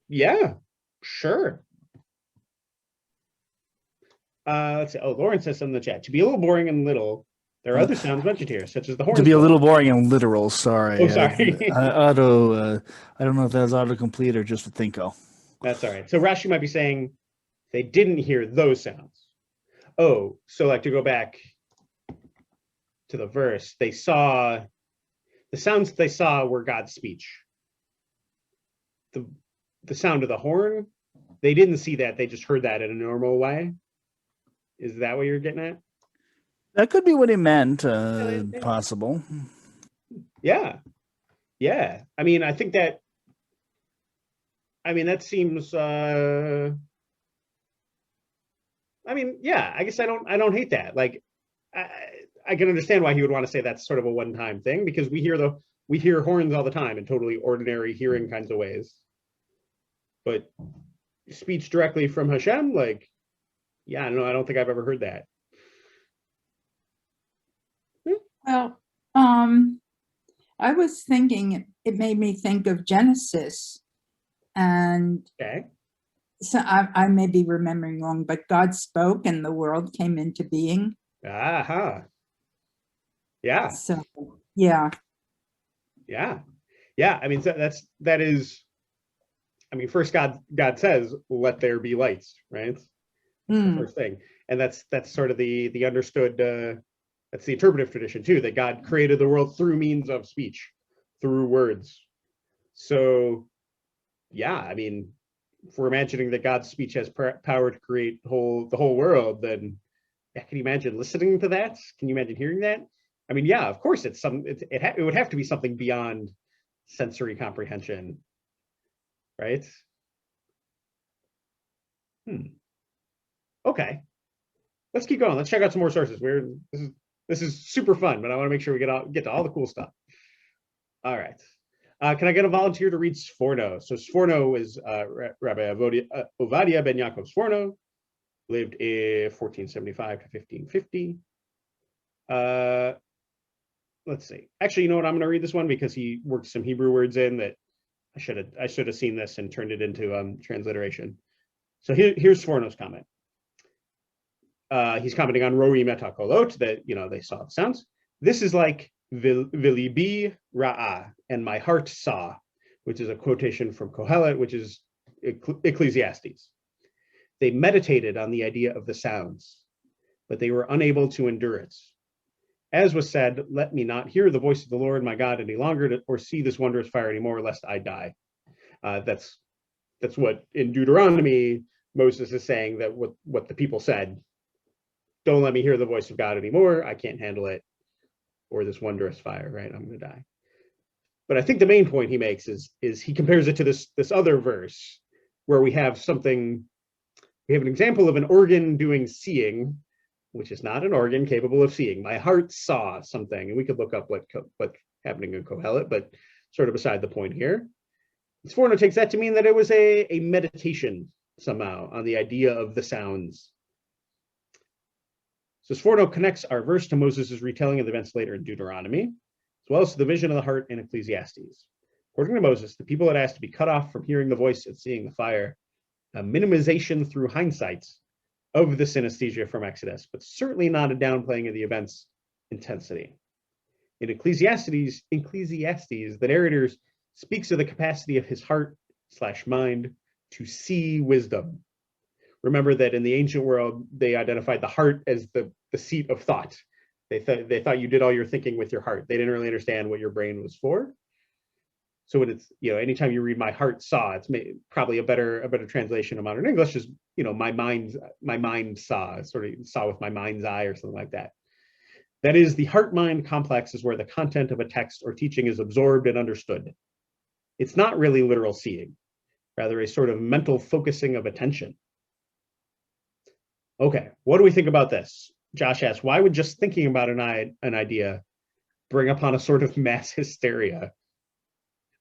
S1: Yeah, sure. Let's see. Oh, Lauren says in the chat, to be a little boring and little, There are other sounds mentioned here, such as the horn.
S3: To be a little boring and literal, sorry.
S1: Oh, sorry.
S3: I don't know if that's autocomplete or just a Thinko.
S1: That's all right. So Rashi might be saying they didn't hear those sounds. Oh, so like to go back to the verse, they saw the sounds they saw were God's speech. The sound of the horn, they didn't see that. They just heard that in a normal way. Is that what you're getting at?
S3: That could be what he meant. Possible.
S1: Yeah. Yeah. I mean, I think that. I mean, that seems. I mean, yeah. I guess I don't hate that. Like, I can understand why he would want to say that's sort of a one-time thing, because we hear horns all the time in totally ordinary hearing kinds of ways. But speech directly from Hashem, like, yeah, no, I don't think I've ever heard that.
S4: Well, I was thinking, it made me think of Genesis, and
S1: Okay.
S4: so I may be remembering wrong, but God spoke and the world came into being.
S1: Aha. Yeah.
S4: So, yeah.
S1: Yeah. Yeah. I mean, that is. I mean, first God says, "Let there be lights," right? The first thing, and that's sort of the understood. That's the interpretive tradition too, that God created the world through means of speech, through words. So, yeah, I mean, if we're imagining that God's speech has power to create the whole world, then yeah, can you imagine listening to that? Can you imagine hearing that? I mean, yeah, of course, it would have to be something beyond sensory comprehension, right? Okay, let's keep going. Let's check out some more sources. This is super fun, but I want to make sure we get to all the cool stuff. All right. Can I get a volunteer to read Sforno? So Sforno is Rabbi Ovadia ben Yaakov Sforno, lived in 1475 to 1550. Let's see. Actually, you know what? I'm going to read this one because he worked some Hebrew words in that I should have seen this and turned it into transliteration. So here's Sforno's comment. He's commenting on Roi Metakolot, that they saw the sounds. This is like Vilibi Ra'ah, and my heart saw, which is a quotation from Kohelet, which is Ecclesiastes. They meditated on the idea of the sounds, but they were unable to endure it. As was said, let me not hear the voice of the Lord my God any longer, or see this wondrous fire anymore, lest I die. That's what in Deuteronomy Moses is saying, that what the people said. Don't let me hear the voice of God anymore. I can't handle it, or this wondrous fire, right? I'm going to die. But I think the main point he makes is he compares it to this other verse where we have an example of an organ doing seeing, which is not an organ capable of seeing. My heart saw something, and we could look up what's happening in Kohelet, but sort of beside the point here. Sforno takes that to mean that it was a meditation somehow on the idea of the sounds. So Sforno connects our verse to Moses' retelling of the events later in Deuteronomy, as well as to the vision of the heart in Ecclesiastes. According to Moses, the people had asked to be cut off from hearing the voice and seeing the fire, a minimization through hindsight of the synesthesia from Exodus, but certainly not a downplaying of the event's intensity. In Ecclesiastes, the narrator speaks of the capacity of his heart/mind to see wisdom. Remember that in the ancient world, they identified the heart as the seat of thought. They thought you did all your thinking with your heart. They didn't really understand what your brain was for. So when it's, anytime you read my heart saw, it's probably a better translation of modern English is, my mind saw, sort of saw with my mind's eye or something like that. That is, the heart-mind complex is where the content of a text or teaching is absorbed and understood. It's not really literal seeing, rather a sort of mental focusing of attention. Okay, what do we think about this? Josh asks, why would just thinking about an idea bring upon a sort of mass hysteria?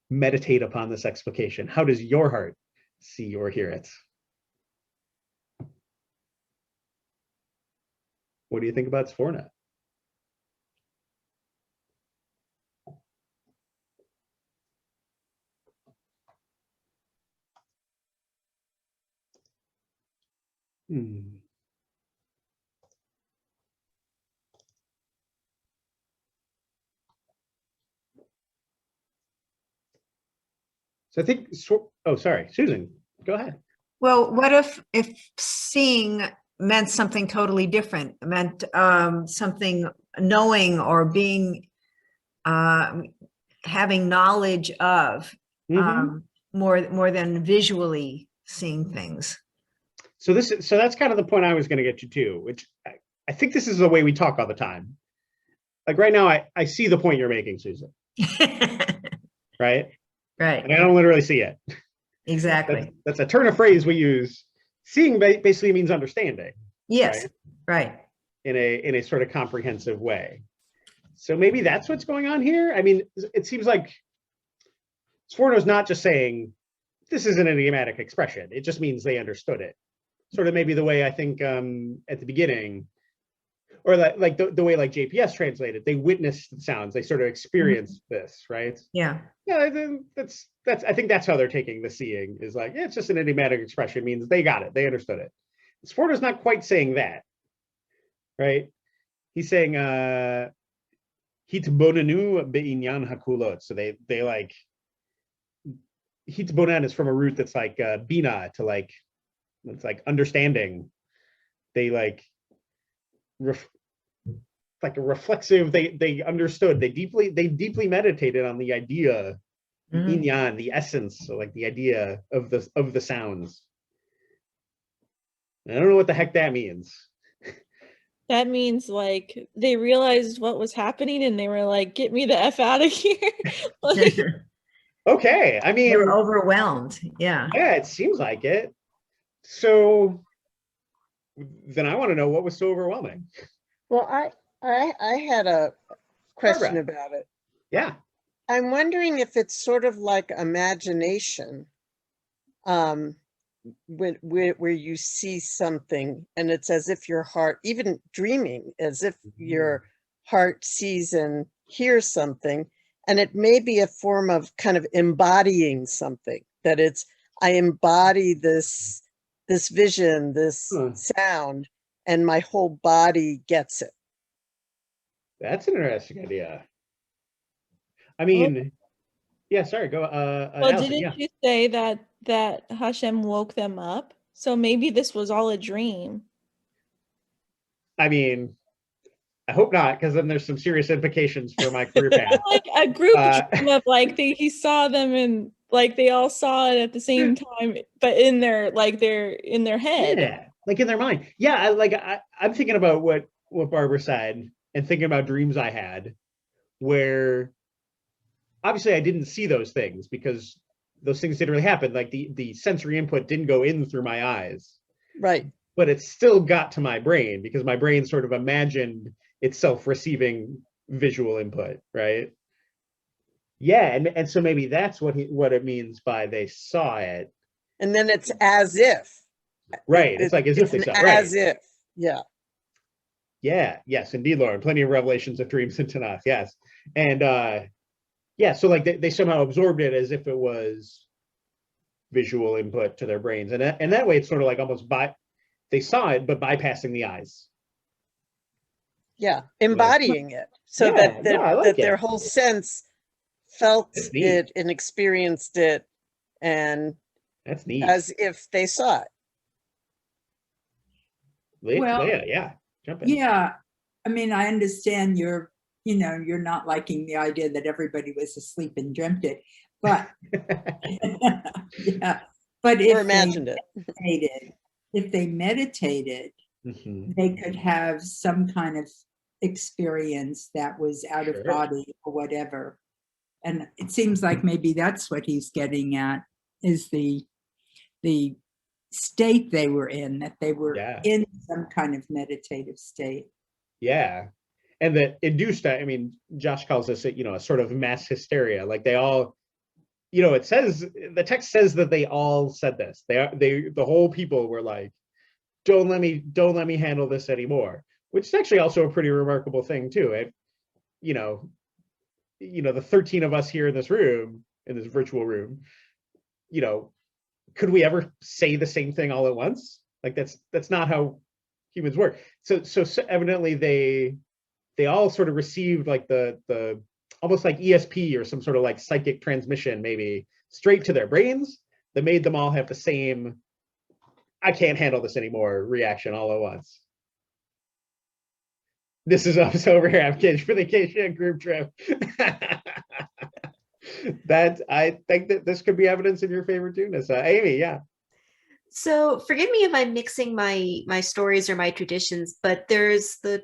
S1: Meditate upon this explication. How does your heart see or hear it? What do you think about Sforno? So I think, oh, sorry, Susan, go ahead.
S10: Well, what if seeing meant something totally different, meant something knowing or being having knowledge of more than visually seeing things.
S1: So that's kind of the point I was going to get you to, which I think this is the way we talk all the time. Like right now, I see the point you're making, Susan. Right?
S10: Right.
S1: And I don't literally see it.
S10: Exactly.
S1: That's a turn of phrase we use. Seeing basically means understanding.
S10: Yes. Right.
S1: In a sort of comprehensive way. So maybe that's what's going on here. I mean, it seems like Sforno's not just saying this is an idiomatic expression. It just means they understood it. Sort of maybe the way I think at the beginning, or like the way like JPS translated, they witnessed the sounds. They sort of experienced this, right?
S10: Yeah.
S1: Yeah, that's I think that's how they're taking the seeing, is like, yeah, it's just an idiomatic expression. It means they got it, they understood it. Sforno's not quite saying that, right? He's saying hitbonenu be'inyan hakulot. So they like, hitbonan is from a root that's like bina, to like, it's like understanding. They like like a reflexive, they understood, they deeply meditated on the idea, the inyan, the essence, so like the idea of the sounds. I don't know what the heck that means.
S9: That means like they realized what was happening and they were like, get me the F out of here. Like,
S1: okay, I mean,
S10: they were overwhelmed. Yeah.
S1: Yeah, it seems like it. So then I want to know what was so overwhelming.
S11: Well, I had a question about it.
S1: Yeah.
S11: I'm wondering if it's sort of like imagination, where you see something and it's as if your heart, even dreaming, as if your heart sees and hears something, and it may be a form of kind of embodying something, that it's, I embody this vision, this sound, and my whole body gets it.
S1: That's an interesting idea. I mean, yeah, sorry, go.
S9: well,
S1: Allison,
S9: didn't you say that Hashem woke them up? So maybe this was all a dream.
S1: I mean, I hope not, because then there's some serious implications for my career path.
S9: Like a group dream of like he saw them and like they all saw it at the same time, but in their head.
S1: Yeah, like in their mind. Yeah, I'm thinking about what Barbara said and thinking about dreams I had, where obviously I didn't see those things because those things didn't really happen. Like the sensory input didn't go in through my eyes.
S11: Right.
S1: But it still got to my brain because my brain sort of imagined itself receiving visual input, right? Yeah, and so maybe that's what it means by they saw it.
S11: And then it's as if.
S1: Right, it's like as if they saw it.
S11: As if, yeah.
S1: Yeah, yes, indeed, Lauren. Plenty of revelations of dreams in Tanakh, yes. And yeah, so like they somehow absorbed it as if it was visual input to their brains. And that way it's sort of like almost they saw it, but bypassing the eyes.
S11: Yeah, embodying it. So that their whole sense felt it and experienced it, and
S1: that's neat.
S11: As if they saw it.
S4: Well,
S1: yeah, jump in.
S4: Yeah, I mean, I understand you're not liking the idea that everybody was asleep and dreamt it, but yeah, but if they meditated, they could have some kind of experience that was out of body or whatever. And it seems like maybe that's what he's getting at, is the state they were in, that they were in some kind of meditative state.
S1: Yeah. And that induced, I mean, Josh calls this, a sort of mass hysteria. Like they all, it says, the text says that they all said this. The whole people were like, don't let me handle this anymore, which is actually also a pretty remarkable thing too. The 13 of us here in this room, in this virtual room, could we ever say the same thing all at once? Like that's not how humans work. So evidently they all sort of received like the almost like ESP or some sort of like psychic transmission, maybe straight to their brains, that made them all have the same, I can't handle this anymore reaction all at once. This is us over here, I'm kidding, for the Acacia group trip. That, I think that this could be evidence in your favor too, Nissa. Amy, yeah.
S7: So forgive me if I'm mixing my stories or my traditions, but there's the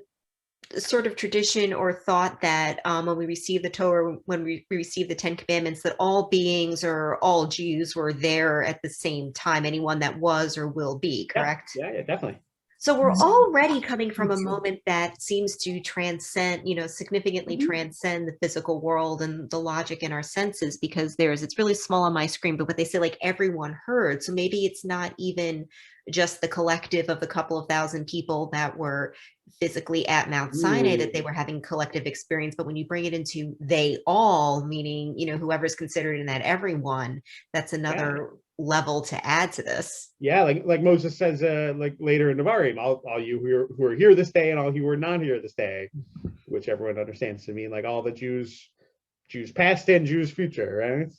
S7: sort of tradition or thought that when we receive the Torah, when we receive the Ten Commandments, that all beings or all Jews were there at the same time, anyone that was or will be, correct?
S1: Yeah, definitely.
S7: So we're already coming from a moment that seems to transcend, significantly transcend the physical world and the logic in our senses, because it's really small on my screen, but what they say, like, everyone heard. So maybe it's not even just the collective of the couple of thousand people that were physically at Mount Sinai that they were having collective experience, but when you bring it into they all, meaning, whoever's considered in that everyone, that's another level to add to this.
S1: Yeah, like Moses says, like later in Nevarim, all you who are here this day and all you who are not here this day, which everyone understands to mean like all the Jews past and Jews future, right?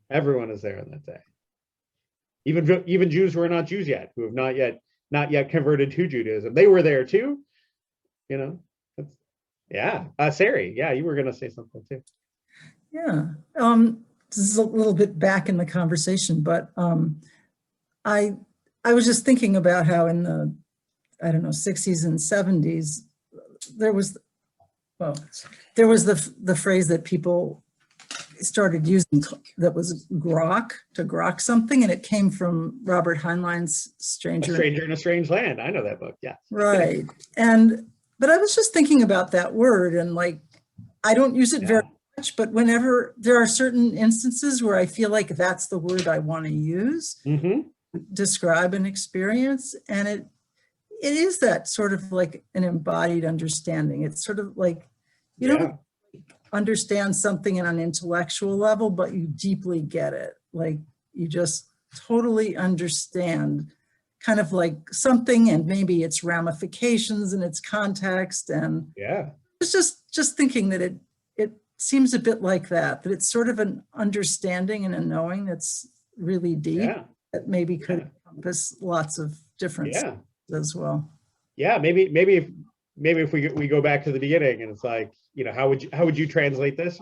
S1: Everyone is there on that day. Even Jews who are not Jews yet, who have not yet converted to Judaism, they were there too. Sari, yeah, you were gonna say something too.
S12: Yeah. This is a little bit back in the conversation, but I was just thinking about how in the, 60s and 70s, there was the phrase that people started using that was grok, to grok something, and it came from Robert Heinlein's Stranger
S1: in a Strange Land. I know that book, yeah.
S12: Right. But I was just thinking about that word, and like, I don't use it very much, but whenever there are certain instances where I feel like that's the word I want to use, describe an experience, and it is that sort of like an embodied understanding. It's sort of like, you don't understand something on an intellectual level, but you deeply get it. Like you just totally understand kind of like something, and maybe its ramifications and its context. And it's just thinking that it seems a bit like that it's sort of an understanding and a knowing that's really deep, that maybe could encompass lots of different as well.
S1: Yeah, maybe if we go back to the beginning, and it's like, how would you translate this?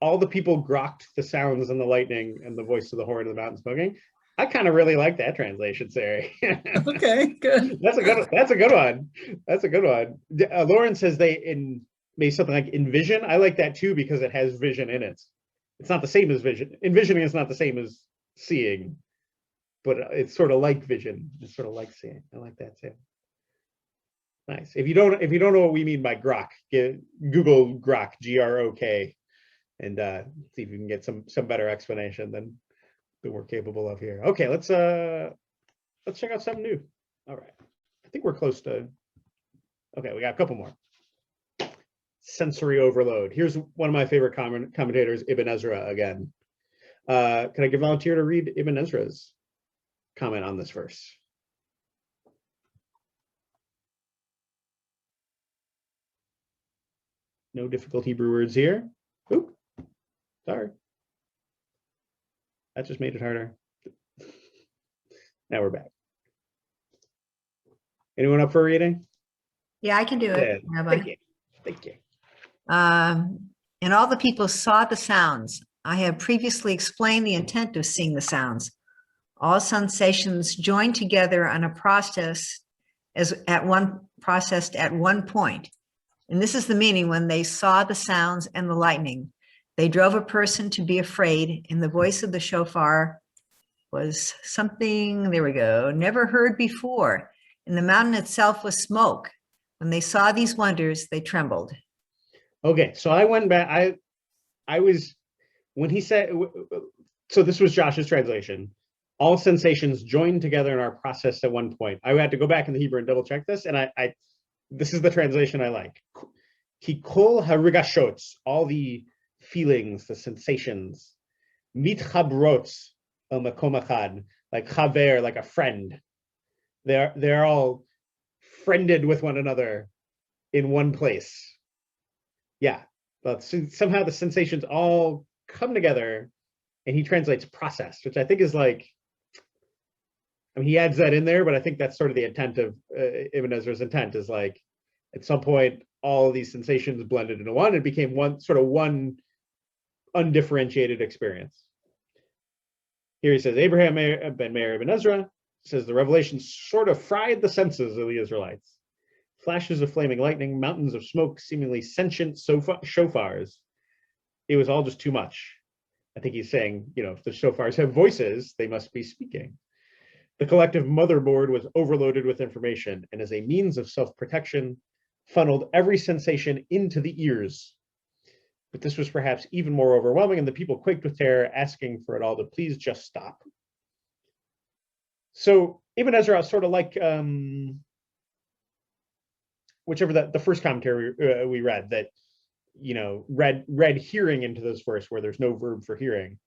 S1: All the people grokked the sounds and the lightning and the voice of the horn of the mountain smoking. I kind of really like that translation, Sari.
S12: Okay, good.
S1: That's a good one. That's a good one. Lauren says maybe something like envision. I like that too, because it has vision in it. It's not the same as vision. Envisioning is not the same as seeing, but it's sort of like vision. It's sort of like seeing. I like that too. Nice. If you don't know what we mean by grok, Google grok, Grok, and see if you can get some better explanation than we're capable of here. Okay, let's check out something new. All right, I think we're close to. Okay, we got a couple more. Sensory overload. Here's one of my favorite commentators, Ibn Ezra again. Can I give a volunteer to read Ibn Ezra's comment on this verse? No difficult Hebrew words here. Oop, sorry. That just made it harder. Now we're back. Anyone up for reading?
S10: Yeah, I can do it.
S1: Thank you.
S10: And all the people saw the sounds. I have previously explained the intent of seeing the sounds. All sensations joined together on a processed at one point. And this is the meaning: when they saw the sounds and the lightning, they drove a person to be afraid, and the voice of the shofar was something, there we go, never heard before. And the mountain itself was smoke. When they saw these wonders, they trembled.
S1: Okay, so I went back. I was, when he said, so this was Josh's translation. All sensations joined together and are processed at one point. I had to go back in the Hebrew and double check this, and this is the translation I like. Ki kol harigashot, all the feelings, the sensations, mitchabrot el makom echad, like chaver, like a friend. They're all friended with one another in one place. Yeah, but somehow the sensations all come together, and he translates process, which I think is like, I mean, he adds that in there, but I think that's sort of the intent of Ibn Ezra's intent is like, at some point, all of these sensations blended into one and became one undifferentiated experience. Here he says, Abraham ben Meir ibn Ezra says the revelation sort of fried the senses of the Israelites. Flashes of flaming lightning, mountains of smoke, seemingly sentient shofars. It was all just too much. I think he's saying, if the shofars have voices, they must be speaking. The collective motherboard was overloaded with information, and as a means of self-protection, funneled every sensation into the ears. But this was perhaps even more overwhelming, and the people quaked with terror, asking for it all to please just stop. So Ibn Ezra is sort of like whichever the first commentary we read, that read hearing into this verse where there's no verb for hearing,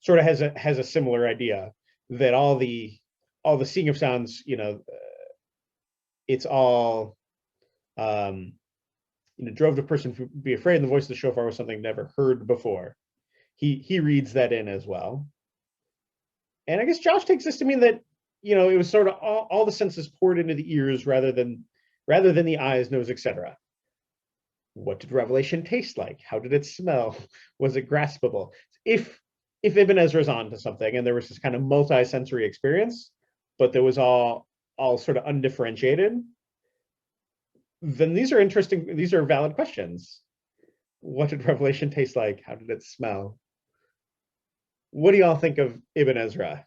S1: sort of has a similar idea, that all the seeing of sounds, it's all drove the person to be afraid, and the voice of the shofar was something never heard before. He reads that in as well. And I guess Josh takes this to mean that, it was sort of all the senses poured into the ears rather than the eyes, nose, etc. What did revelation taste like? How did it smell? Was it graspable? If Ibn Ezra's on to something, and there was this kind of multi-sensory experience, but there was all sort of undifferentiated, then these are valid questions. What did revelation taste like? How did it smell? What do y'all think of Ibn Ezra?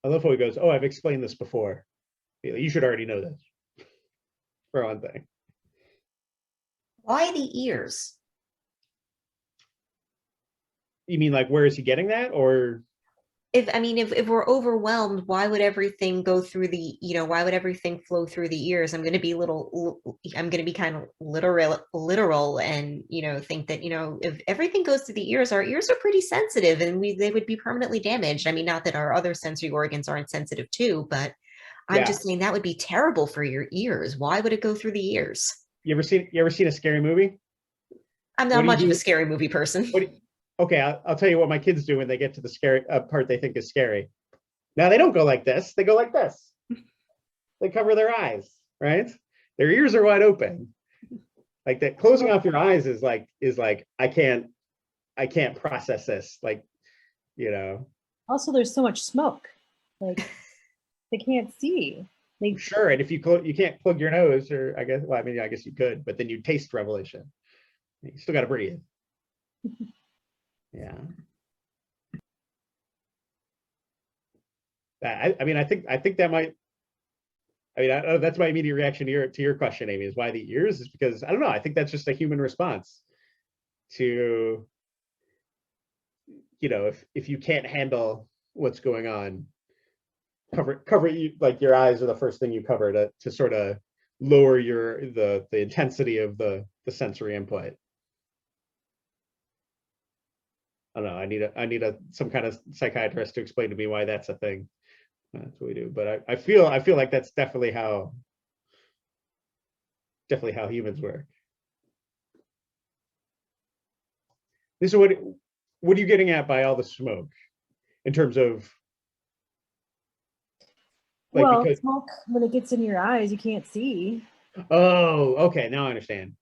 S1: I love how he goes, oh, I've explained this before. You should already know this, for one thing.
S7: Why the ears?
S1: You mean like, where is he getting that? Or
S7: if we're overwhelmed, why would everything go through why would everything flow through the ears? I'm going to be kind of literal and, think that, if everything goes through the ears, our ears are pretty sensitive and they would be permanently damaged. I mean, not that our other sensory organs aren't sensitive too, but I'm just saying that would be terrible for your ears. Why would it go through the ears?
S1: You ever seen a scary movie?
S7: I'm not much of a scary movie person.
S1: Okay, I'll tell you what my kids do when they get to the scary part they think is scary. Now, they don't go like this. They go like this. They cover their eyes, right? Their ears are wide open. Like that, closing off your eyes is like I can't process this. Like,
S5: Also, there's so much smoke. Like, they can't see.
S1: Sure, and if you can't plug your nose, or I guess you could, but then you taste revelation. You still got to breathe. Yeah. I think that might. That's my immediate reaction to your question, Amy. Is why the ears? Is because I don't know. I think that's just a human response to, if you can't handle what's going on, cover like your eyes are the first thing you cover to sort of lower the intensity of the sensory input. I don't know. I need some kind of psychiatrist to explain to me why that's a thing. That's what we do. But I feel like that's definitely how humans work. This is what are you getting at by all the smoke in terms of?
S5: Like, smoke, when it gets in your eyes, you can't see.
S1: Oh, okay. Now I understand.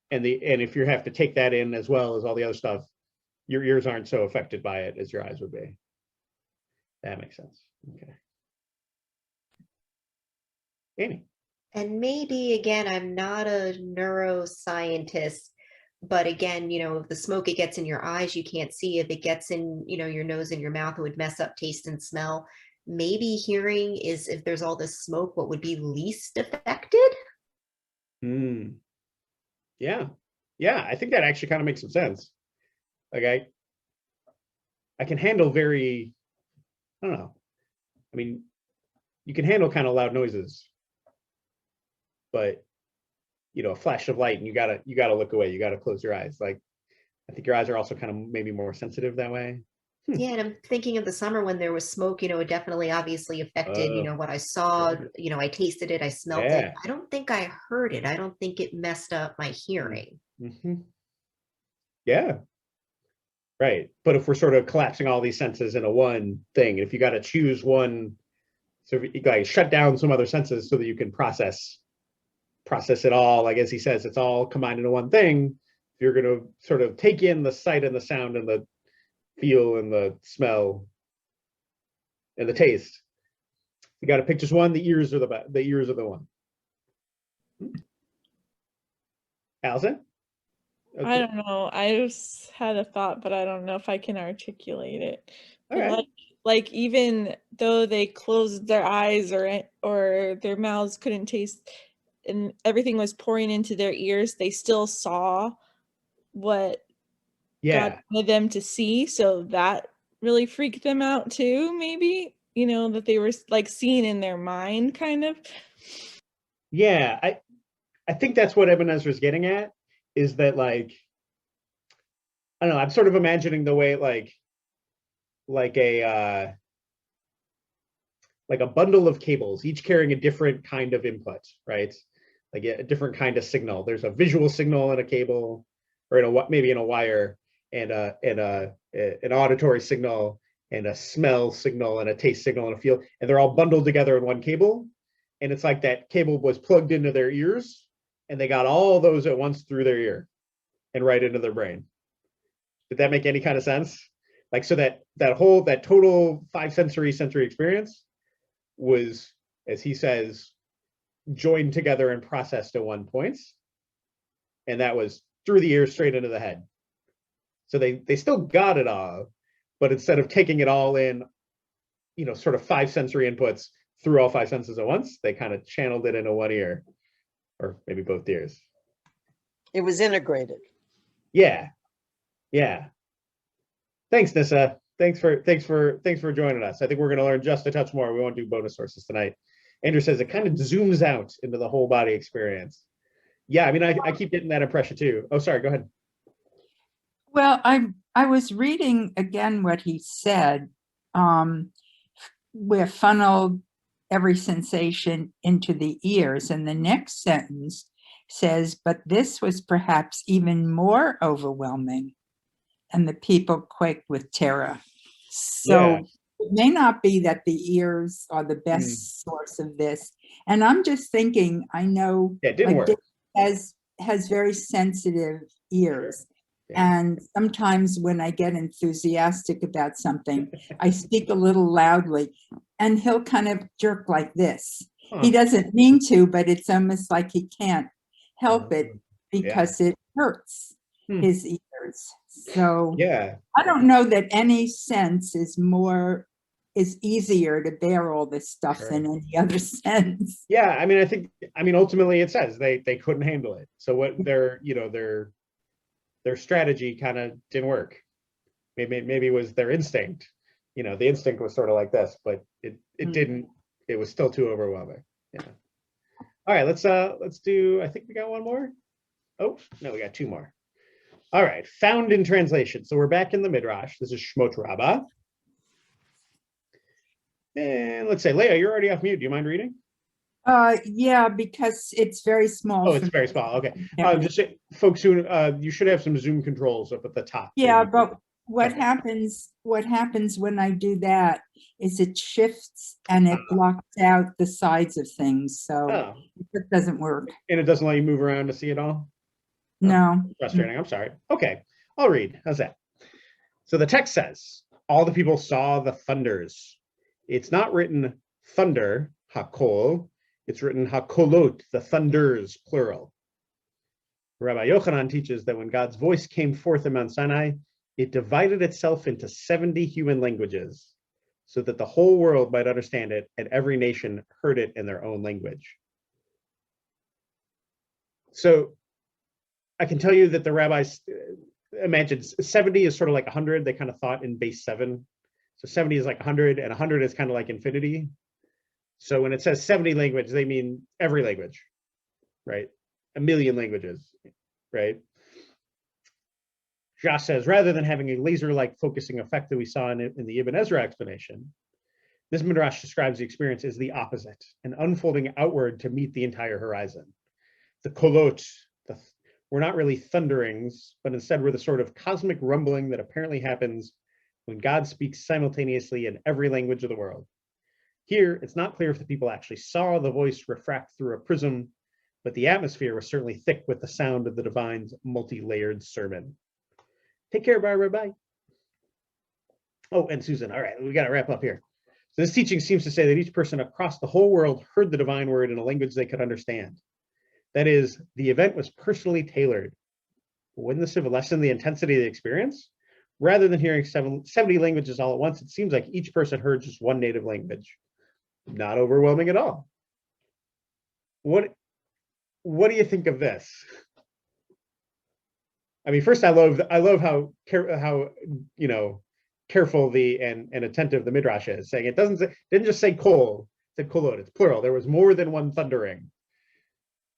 S1: And if you have to take that in as well as all the other stuff, your ears aren't so affected by it as your eyes would be. That makes sense. Okay. Amy.
S7: And maybe, again, I'm not a neuroscientist, but again, if the smoke, it gets in your eyes, you can't see. If it gets in, your nose and your mouth, it would mess up taste and smell. Maybe hearing is, if there's all this smoke, what would be least affected?
S1: Yeah. I think that actually kind of makes some sense. Like I can handle I don't know. I mean, you can handle kind of loud noises, but you know, a flash of light and you gotta look away. You gotta close your eyes. Like, I think your eyes are also kind of maybe more sensitive that way.
S7: Yeah, and I'm thinking of the summer when there was smoke, it definitely obviously affected, what I saw, I tasted it, I smelled it.
S1: Yeah.
S7: I don't think I heard it. I don't think it messed up my hearing.
S1: Yeah. Right. But if we're sort of collapsing all these senses into one thing, if you got to choose one, so if you guys shut down some other senses so that you can process it all, like as he says, it's all combined into one thing. You're going to sort of take in the sight and the sound and the feel and the smell and the taste. You got to pick just one. The ears are the ears are the one. Allison? Okay.
S9: I don't know. I just had a thought, but I don't know if I can articulate it.
S1: All right.
S9: Like even though they closed their eyes or their mouths couldn't taste and everything was pouring into their ears, they still saw what God wanted them to see. So that really freaked them out too, maybe, that they were like seeing in their mind kind of.
S1: Yeah, I think that's what Ebenezer is getting at, is that, like, I don't know, I'm sort of imagining the way like a bundle of cables, each carrying a different kind of input, right? Like a different kind of signal. There's a visual signal in a cable, or maybe in a wire, and an auditory signal, and a smell signal, and a taste signal, and a feel, and they're all bundled together in one cable. And it's like that cable was plugged into their ears, and they got all those at once through their ear and right into their brain. Did that make any kind of sense? Like, so that total five sensory experience was, as he says, joined together and processed at one point. And that was through the ear straight into the head. So they still got it all, but instead of taking it all in, sort of five sensory inputs through all five senses at once, they kind of channeled it into one ear, or maybe both ears.
S11: It was integrated.
S1: Yeah. Thanks, Nissa. Thanks for joining us. I think we're going to learn just a touch more. We won't do bonus sources tonight. Andrew says it kind of zooms out into the whole body experience. Yeah, I mean, I keep getting that impression too. Oh, sorry, go ahead.
S4: Well, I was reading again what he said. We're funneled every sensation into the ears, and the next sentence says, but this was perhaps even more overwhelming, and the people quaked with terror. So it may not be that the ears are the best source of this. And I'm just thinking, I know Dick has very sensitive ears. And sometimes when I get enthusiastic about something, I speak a little loudly, and he'll kind of jerk like this. He doesn't mean to, but it's almost like he can't help it because it hurts his ears. So I don't know that any sense is easier to bear all this stuff than any other sense.
S1: Yeah, I mean, ultimately it says they couldn't handle it. So what their strategy kind of didn't work. Maybe it was their instinct. The instinct was sort of like this, but it didn't. It was still too overwhelming. Yeah. All right, let's do. I think we got one more. Oh no, we got two more. All right, found in translation. So we're back in the Midrash. This is Shmot Rabbah. And let's say, Leah, you're already off mute. Do you mind reading?
S4: Yeah, because it's very small.
S1: Oh, it's very small. Okay. Just say, folks who you should have some zoom controls up at the top.
S4: Yeah, but what happens when I do that is it shifts and it blocks out the sides of things. So it doesn't work.
S1: And it doesn't let you move around to see it all?
S4: No.
S1: Frustrating. I'm sorry. Okay. I'll read. How's that? So the text says, all the people saw the thunders. It's not written thunder, hakol. It's written hakolot, the thunders, plural. Rabbi Yochanan teaches that when God's voice came forth in Mount Sinai, it divided itself into 70 human languages so that the whole world might understand it and every nation heard it in their own language. So I can tell you that the rabbis imagined 70 is sort of like 100. They kind of thought in base 7. So 70 is like 100, and 100 is kind of like infinity. So when it says 70 language, they mean every language, right? a million languages, right? Josh says, rather than having a laser-like focusing effect that we saw in the Ibn Ezra explanation, this midrash describes the experience as the opposite, an unfolding outward to meet the entire horizon. The kolot, were not really thunderings, but instead were the sort of cosmic rumbling that apparently happens when God speaks simultaneously in every language of the world. Here, it's not clear if the people actually saw the voice refract through a prism, but the atmosphere was certainly thick with the sound of the divine's multi-layered sermon. Take care, Barbara. Bye. Oh, and Susan. All right, we got to wrap up here. So this teaching seems to say that each person across the whole world heard the divine word in a language they could understand. That is, the event was personally tailored. Wouldn't this have lessened the intensity of the experience? Rather than hearing 70 languages all at once, it seems like each person heard just one native language. Not overwhelming at all. What do you think of this? I mean, first, I love how you know, careful and attentive the midrash is, saying it didn't just say kol, it said kolot, it's plural. There was more than one thundering.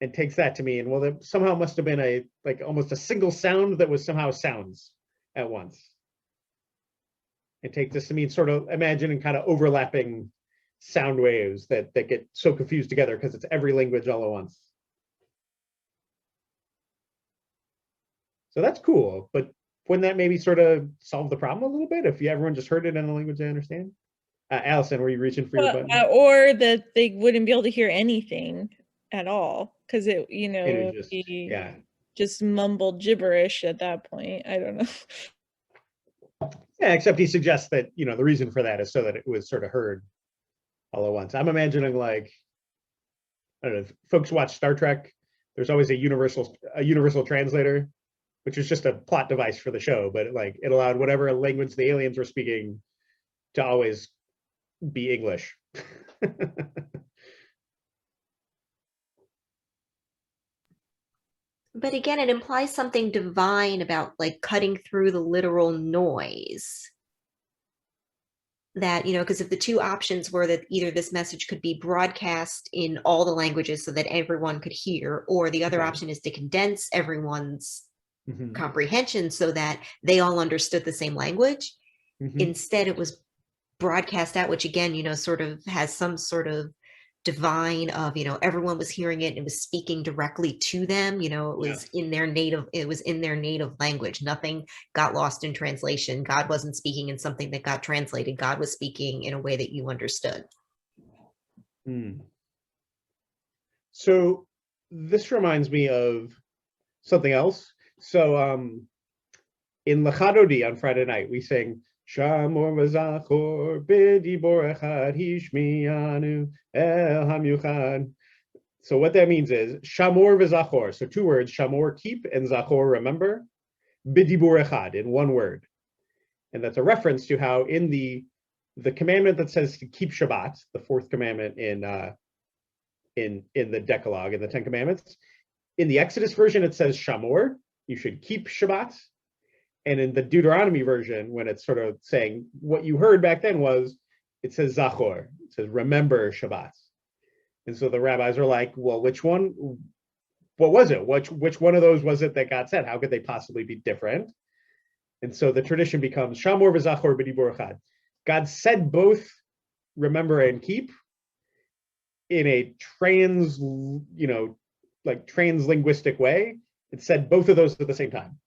S1: And takes that to mean, well, there somehow must have been almost a single sound that was somehow sounds at once. It takes this to mean sort of imagining kind of overlapping sound waves that get so confused together because it's every language all at once. So that's cool, but wouldn't that maybe sort of solve the problem a little bit if everyone just heard it in a language they understand? Allison, were you reaching for your button?
S9: Or that they wouldn't be able to hear anything at all because it would
S1: just,
S9: be just mumbled gibberish at that point. I don't know.
S1: Yeah, except he suggests that the reason for that is so that it was sort of heard all at once. I'm imagining, like, I don't know, if folks watch Star Trek, there's always a universal translator, which is just a plot device for the show, but it allowed whatever language the aliens were speaking to always be English.
S7: But again, it implies something divine about like cutting through the literal noise. That, because if the two options were that either this message could be broadcast in all the languages so that everyone could hear, or the other option is to condense everyone's comprehension so that they all understood the same language. Instead, it was broadcast out, which again, sort of has some sort of divine of, everyone was hearing it and it was speaking directly to them. It was in their native language. Nothing got lost in translation. God wasn't speaking in something that got translated. God was speaking in a way that you understood.
S1: So this reminds me of something else. So in Lachadodi on Friday night, we sing Shamor v'zachor b'dibor echad hishmianu el hamyuchad. So what that means is Shamor v'zachor. So two words, Shamor, keep, and Zachor, remember, b'dibor echad, in one word. And that's a reference to how in the commandment that says to keep Shabbat, the fourth commandment in the Decalogue, in the Ten Commandments, in the Exodus version, it says Shamor, you should keep Shabbat. And in the Deuteronomy version, when it's sort of saying what you heard back then it says Zachor, it says remember Shabbat. And so the rabbis are like, well, what was it? Which one of those was it that God said? How could they possibly be different? And so the tradition becomes Shamor v'zachor b'dibor echad. God said both remember and keep in a translinguistic way. It said both of those at the same time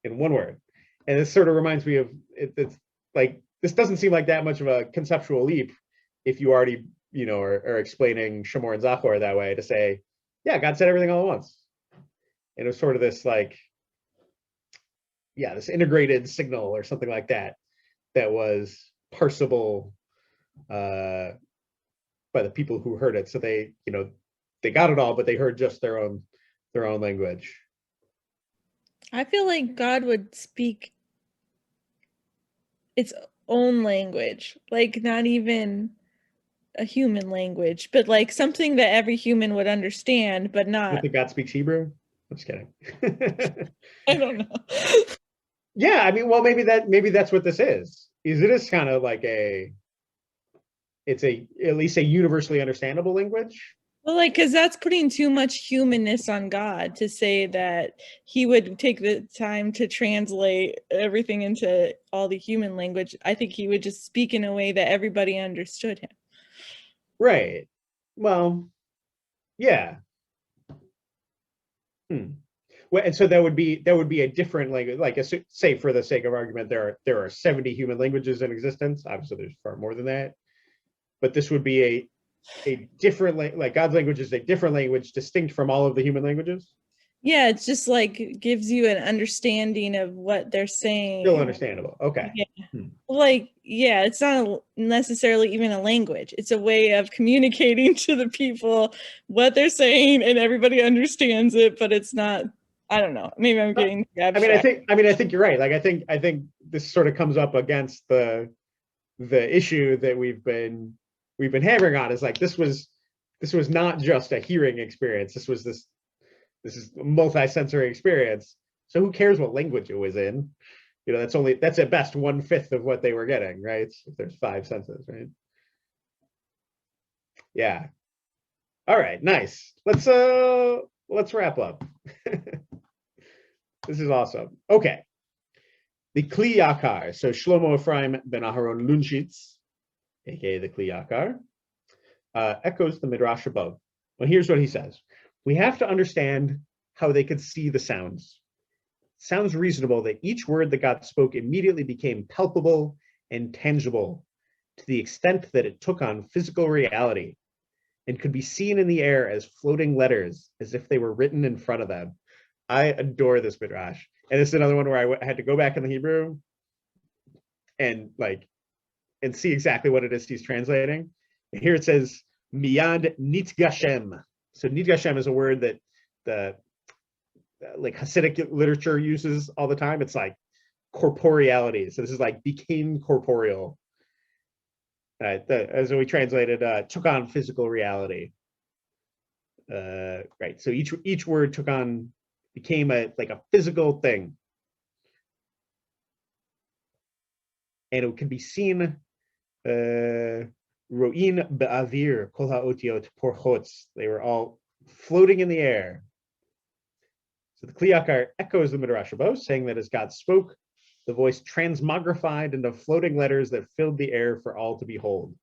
S1: in one word. And this sort of reminds me of it's like, this doesn't seem like that much of a conceptual leap if you already, are explaining Shamor and Zachor that way, to say, yeah, God said everything all at once. And it was sort of this this integrated signal or something like that was parsable by the people who heard it. So they got it all, but they heard just their own language.
S9: I feel like God would speak its own language, like not even a human language, but like something that every human would understand, but not.
S1: You think God speaks Hebrew? I'm just kidding.
S9: I don't know.
S1: Yeah, I mean, well, maybe that's what this is. It is kind of like at least a universally understandable language.
S9: Well, like, because that's putting too much humanness on God to say that he would take the time to translate everything into all the human language. I think he would just speak in a way that everybody understood him.
S1: Right. Well, yeah. Well, and so that would be a different language. Like, say for the sake of argument, there are 70 human languages in existence. Obviously, there's far more than that. But this would be a different, like God's language is a different language, distinct from all of the human languages.
S9: Yeah, it's just like gives you an understanding of what they're saying.
S1: Still understandable. Okay.
S9: Yeah. Like, yeah, it's not necessarily even a language. It's a way of communicating to the people what they're saying, and everybody understands it, but it's not. I don't know. Maybe I'm getting abstract.
S1: I think you're right. Like, I think this sort of comes up against the issue that we've been hammering on, is like this was not just a hearing experience. This is a multi-sensory experience. So who cares what language it was in? You know, that's at best 1/5 of what they were getting, right? If there's 5 senses, right? Yeah. All right, nice. Let's wrap up. This is awesome. Okay. The Kli Yakar. So Shlomo Ephraim ben Aharon Lunshitz, aka the Kli Yakar, echoes the midrash above. Well, here's what he says. We have to understand how they could see the sounds. It sounds reasonable that each word that God spoke immediately became palpable and tangible to the extent that it took on physical reality and could be seen in the air as floating letters, as if they were written in front of them. I adore this midrash. And it's another one where I had to go back in the Hebrew and see exactly what it is he's translating. And here it says, Miyad Nitgashem. So Nitgashem is a word that the like Hasidic literature uses all the time. It's like corporeality. So this is like became corporeal. As we translated, took on physical reality. Right. So each word became a physical thing. And it can be seen, Ro'in be'avir kol ha'otiot porchotz. They were all floating in the air. So the Kli Yakar echoes the midrash above, saying that as God spoke, the voice transmogrified into floating letters that filled the air for all to behold.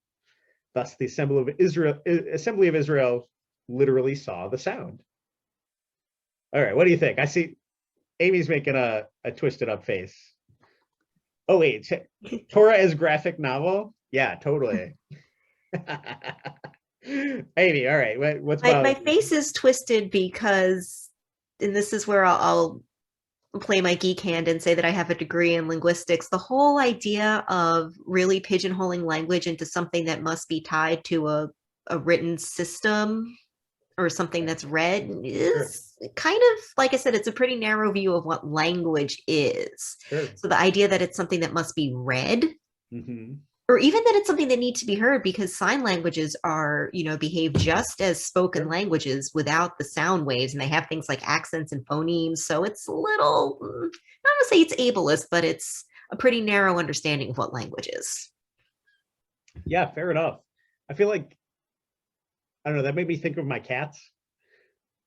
S1: Thus, the assembly of Israel literally saw the sound. All right, what do you think? I see Amy's making a twisted up face. Oh, wait, Torah as graphic novel? Yeah, totally. Amy, all right, what's
S7: my face is twisted because, and this is where I'll play my geek hand and say that I have a degree in linguistics. The whole idea of really pigeonholing language into something that must be tied to a written system or something that's read is kind of, like I said, it's a pretty narrow view of what language is.
S1: Sure.
S7: So the idea that it's something that must be read, or even that it's something that needs to be heard, because sign languages are, behave just as spoken languages without the sound waves, and they have things like accents and phonemes. So it's a little, not to say it's ableist, but it's a pretty narrow understanding of what language is.
S1: Yeah, fair enough. I feel like, I don't know, that made me think of my cats.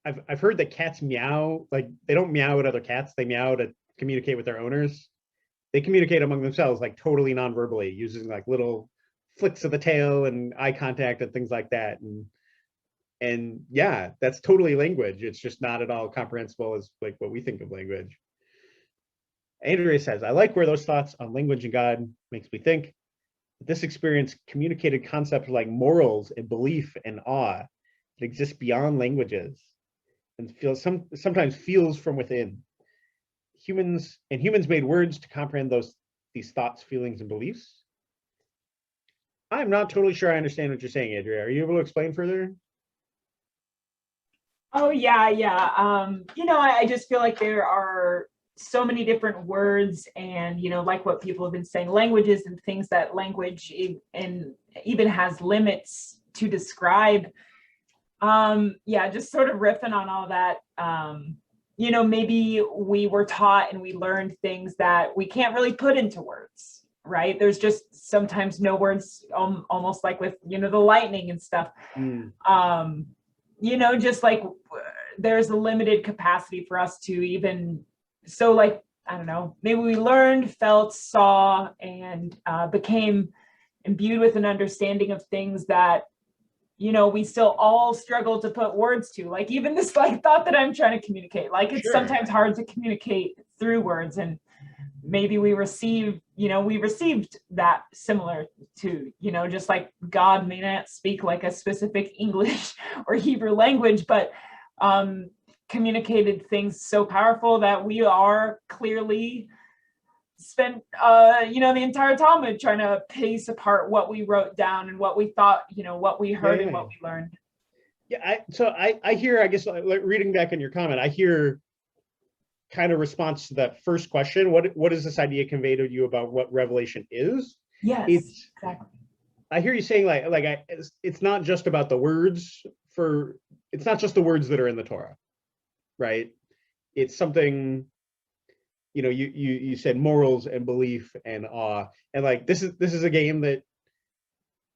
S1: I've heard that cats meow, like they don't meow at other cats, they meow to communicate with their owners. They communicate among themselves like totally non-verbally, using like little flicks of the tail and eye contact and things like that. And yeah, that's totally language. It's just not at all comprehensible as like what we think of language. Andrea says, I like where those thoughts on language and God makes me think. This experience communicated concepts like morals and belief and awe that exist beyond languages and sometimes feels from within. Humans made words to comprehend these thoughts, feelings, and beliefs. I'm not totally sure I understand what you're saying, Andrea. Are you able to explain further?
S8: Oh yeah. I just feel like there are so many different words, and like what people have been saying, languages and things that language even has limits to describe. Just sort of riffing on all that. Maybe we were taught and we learned things that we can't really put into words, right? There's just sometimes no words, almost like with the lightning and stuff. you know, just like there's a limited capacity for us to even, so like, I don't know, maybe we learned, felt, saw, and became imbued with an understanding of things that, you know, we still all struggle to put words to, like even this like thought that I'm trying to communicate, like it's sometimes hard to communicate through words, and maybe we received that similar to, you know, just like God may not speak like a specific English or Hebrew language, but communicated things so powerful that we are clearly spent you know, the entire Talmud trying to piece apart what we wrote down and what we thought, you know, what we heard and what we learned.
S1: Yeah, I hear, I guess, like reading back on your comment, I hear kind of response to that first question. What does this idea convey to you about what revelation is?
S8: Yes, exactly.
S1: I hear you saying it's not just about the words it's not just the words that are in the Torah, right? It's something, you know, you said morals and belief and awe, and like this is a game that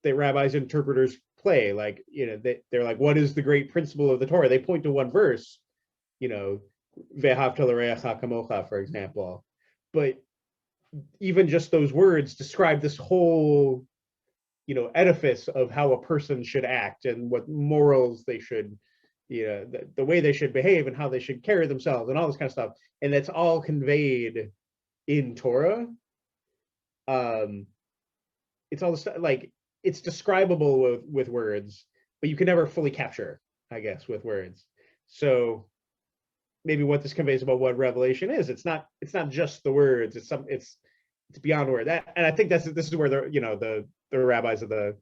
S1: rabbis and interpreters play. Like, you know, they're like, what is the great principle of the Torah? They point to one verse, you know, ve'ahavta l'reacha kamocha, for example, but even just those words describe this whole, you know, edifice of how a person should act and what morals they should, you know, the way they should behave and how they should carry themselves and all this kind of stuff. And that's all conveyed in Torah. It's all this, like, it's describable with words, but you can never fully capture, I guess, with words. So maybe what this conveys about what revelation is, it's not just the words, it's beyond word. And I think this is where the rabbis of the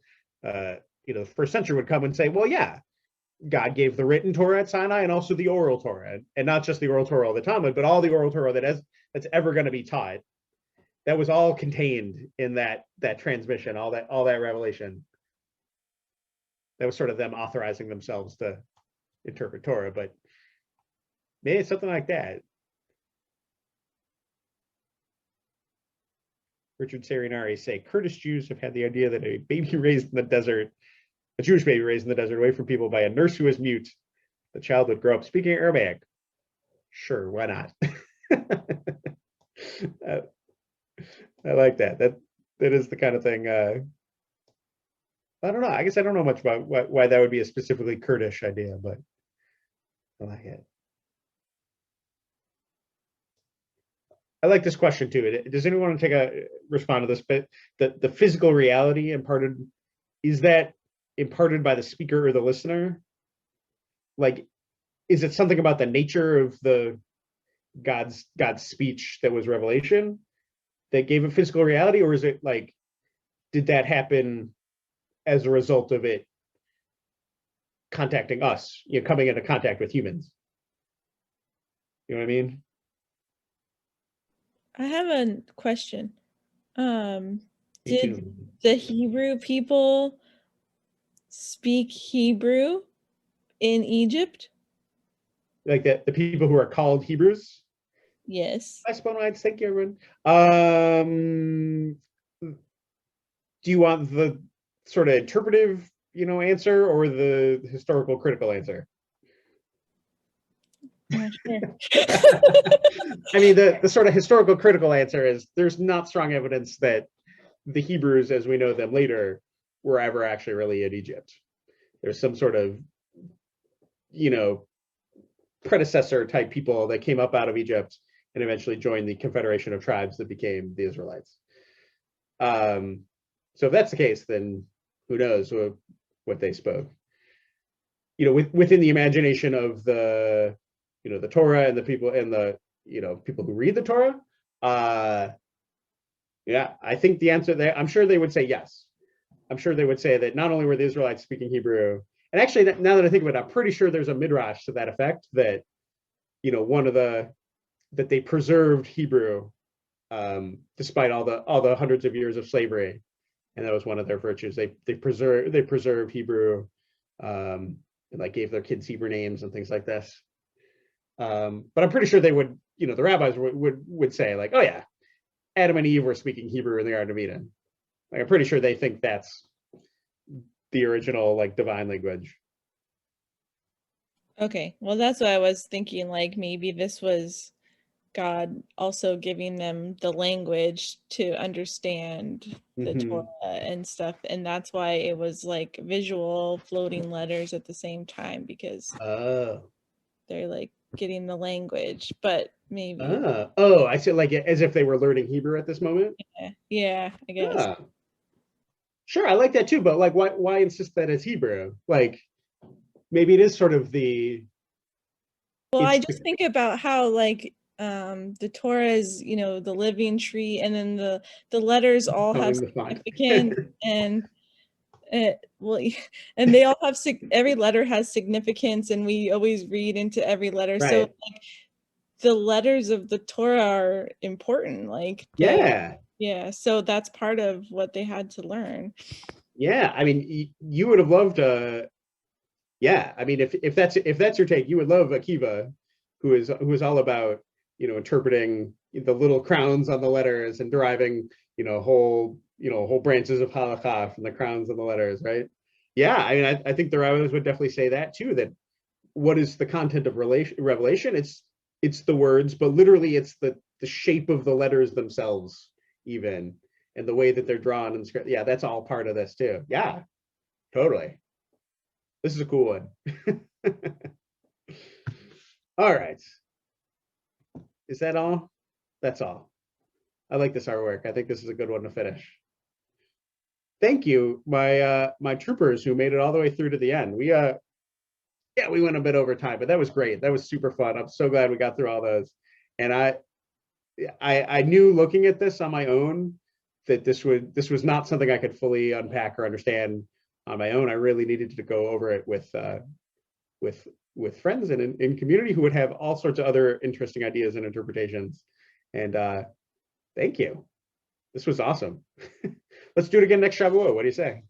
S1: you know, first century would come and say, well, yeah, God gave the written Torah at Sinai and also the oral Torah, and not just the oral Torah of the Talmud, but all the oral Torah that's ever going to be taught. That was all contained in that transmission, all that revelation. That was sort of them authorizing themselves to interpret Torah, but maybe it's something like that. Richard Serinari say, Kurdish Jews have had the idea that a Jewish baby raised in the desert away from people by a nurse who is mute, the child would grow up speaking Aramaic. Sure, why not? I like that. That is the kind of thing. I don't know. I guess I don't know much about why that would be a specifically Kurdish idea, but I like it. I like this question too. Does anyone want to respond to this bit? The physical reality imparted, is that imparted by the speaker or the listener? Like, is it something about the nature of the God's speech that was revelation that gave it physical reality, or is it like, did that happen as a result of it contacting us, you know, coming into contact with humans? You know what I mean?
S9: I have a question. Did the Hebrew people speak Hebrew in Egypt?
S1: Like the people who are called Hebrews?
S9: Yes.
S1: Hi, Spawnites. Thank you, everyone. Do you want the sort of interpretive, you know, answer, or the historical critical answer?
S9: Not sure.
S1: I mean, the sort of historical critical answer is there's not strong evidence that the Hebrews, as we know them later, were ever actually really in Egypt. There's some sort of, you know, predecessor type people that came up out of Egypt and eventually joined the confederation of tribes that became the Israelites. So if that's the case, then who knows what they spoke? You know, within the imagination of the, you know, the Torah and the people and the, you know, people who read the Torah. Yeah, I think the answer there, I'm sure they would say yes. I'm sure they would say that not only were the Israelites speaking Hebrew, and actually, now that I think of it, I'm pretty sure there's a midrash to that effect that, you know, that they preserved Hebrew despite all the hundreds of years of slavery, and that was one of their virtues. They preserved Hebrew, and like gave their kids Hebrew names and things like this. But I'm pretty sure they would, you know, the rabbis would say like, oh yeah, Adam and Eve were speaking Hebrew in the Garden of Eden. Like, I'm pretty sure they think that's the original like divine language.
S9: Okay, well, that's what I was thinking, like maybe this was God also giving them the language to understand the Torah and stuff, and that's why it was like visual floating letters at the same time, because they're like getting the language, but maybe
S1: oh, I see, like as if they were learning Hebrew at this moment.
S9: yeah, I guess.
S1: Sure, I like that too, but like why insist that it's Hebrew? Like maybe it is sort of the
S9: Well, I just think about how like the Torah is, you know, the living tree, and then the letters all have significance, and well, and they all have every letter has significance, and we always read into every letter. So like the letters of the Torah are important, like yeah, so that's part of what they had to learn.
S1: Yeah, I mean, you would have loved yeah, I mean, if that's your take, you would love Akiva, who is all about, you know, interpreting the little crowns on the letters and deriving, you know, whole branches of halakha from the crowns on the letters, right? Yeah, I mean, I think the rabbis would definitely say that too, that what is the content of revelation? It's the words, but literally it's the shape of the letters themselves, even, and the way that they're drawn and script. Yeah, that's all part of this too. Yeah, totally. This is a cool one. All right. Is that all? That's all. I like this artwork. I think this is a good one to finish. Thank you, my troopers who made it all the way through to the end. We went a bit over time, but that was great. That was super fun. I'm so glad we got through all those. And I knew looking at this on my own that this was not something I could fully unpack or understand on my own. I really needed to go over it with friends and in community who would have all sorts of other interesting ideas and interpretations. And thank you. This was awesome. Let's do it again next Shavuot. What do you say?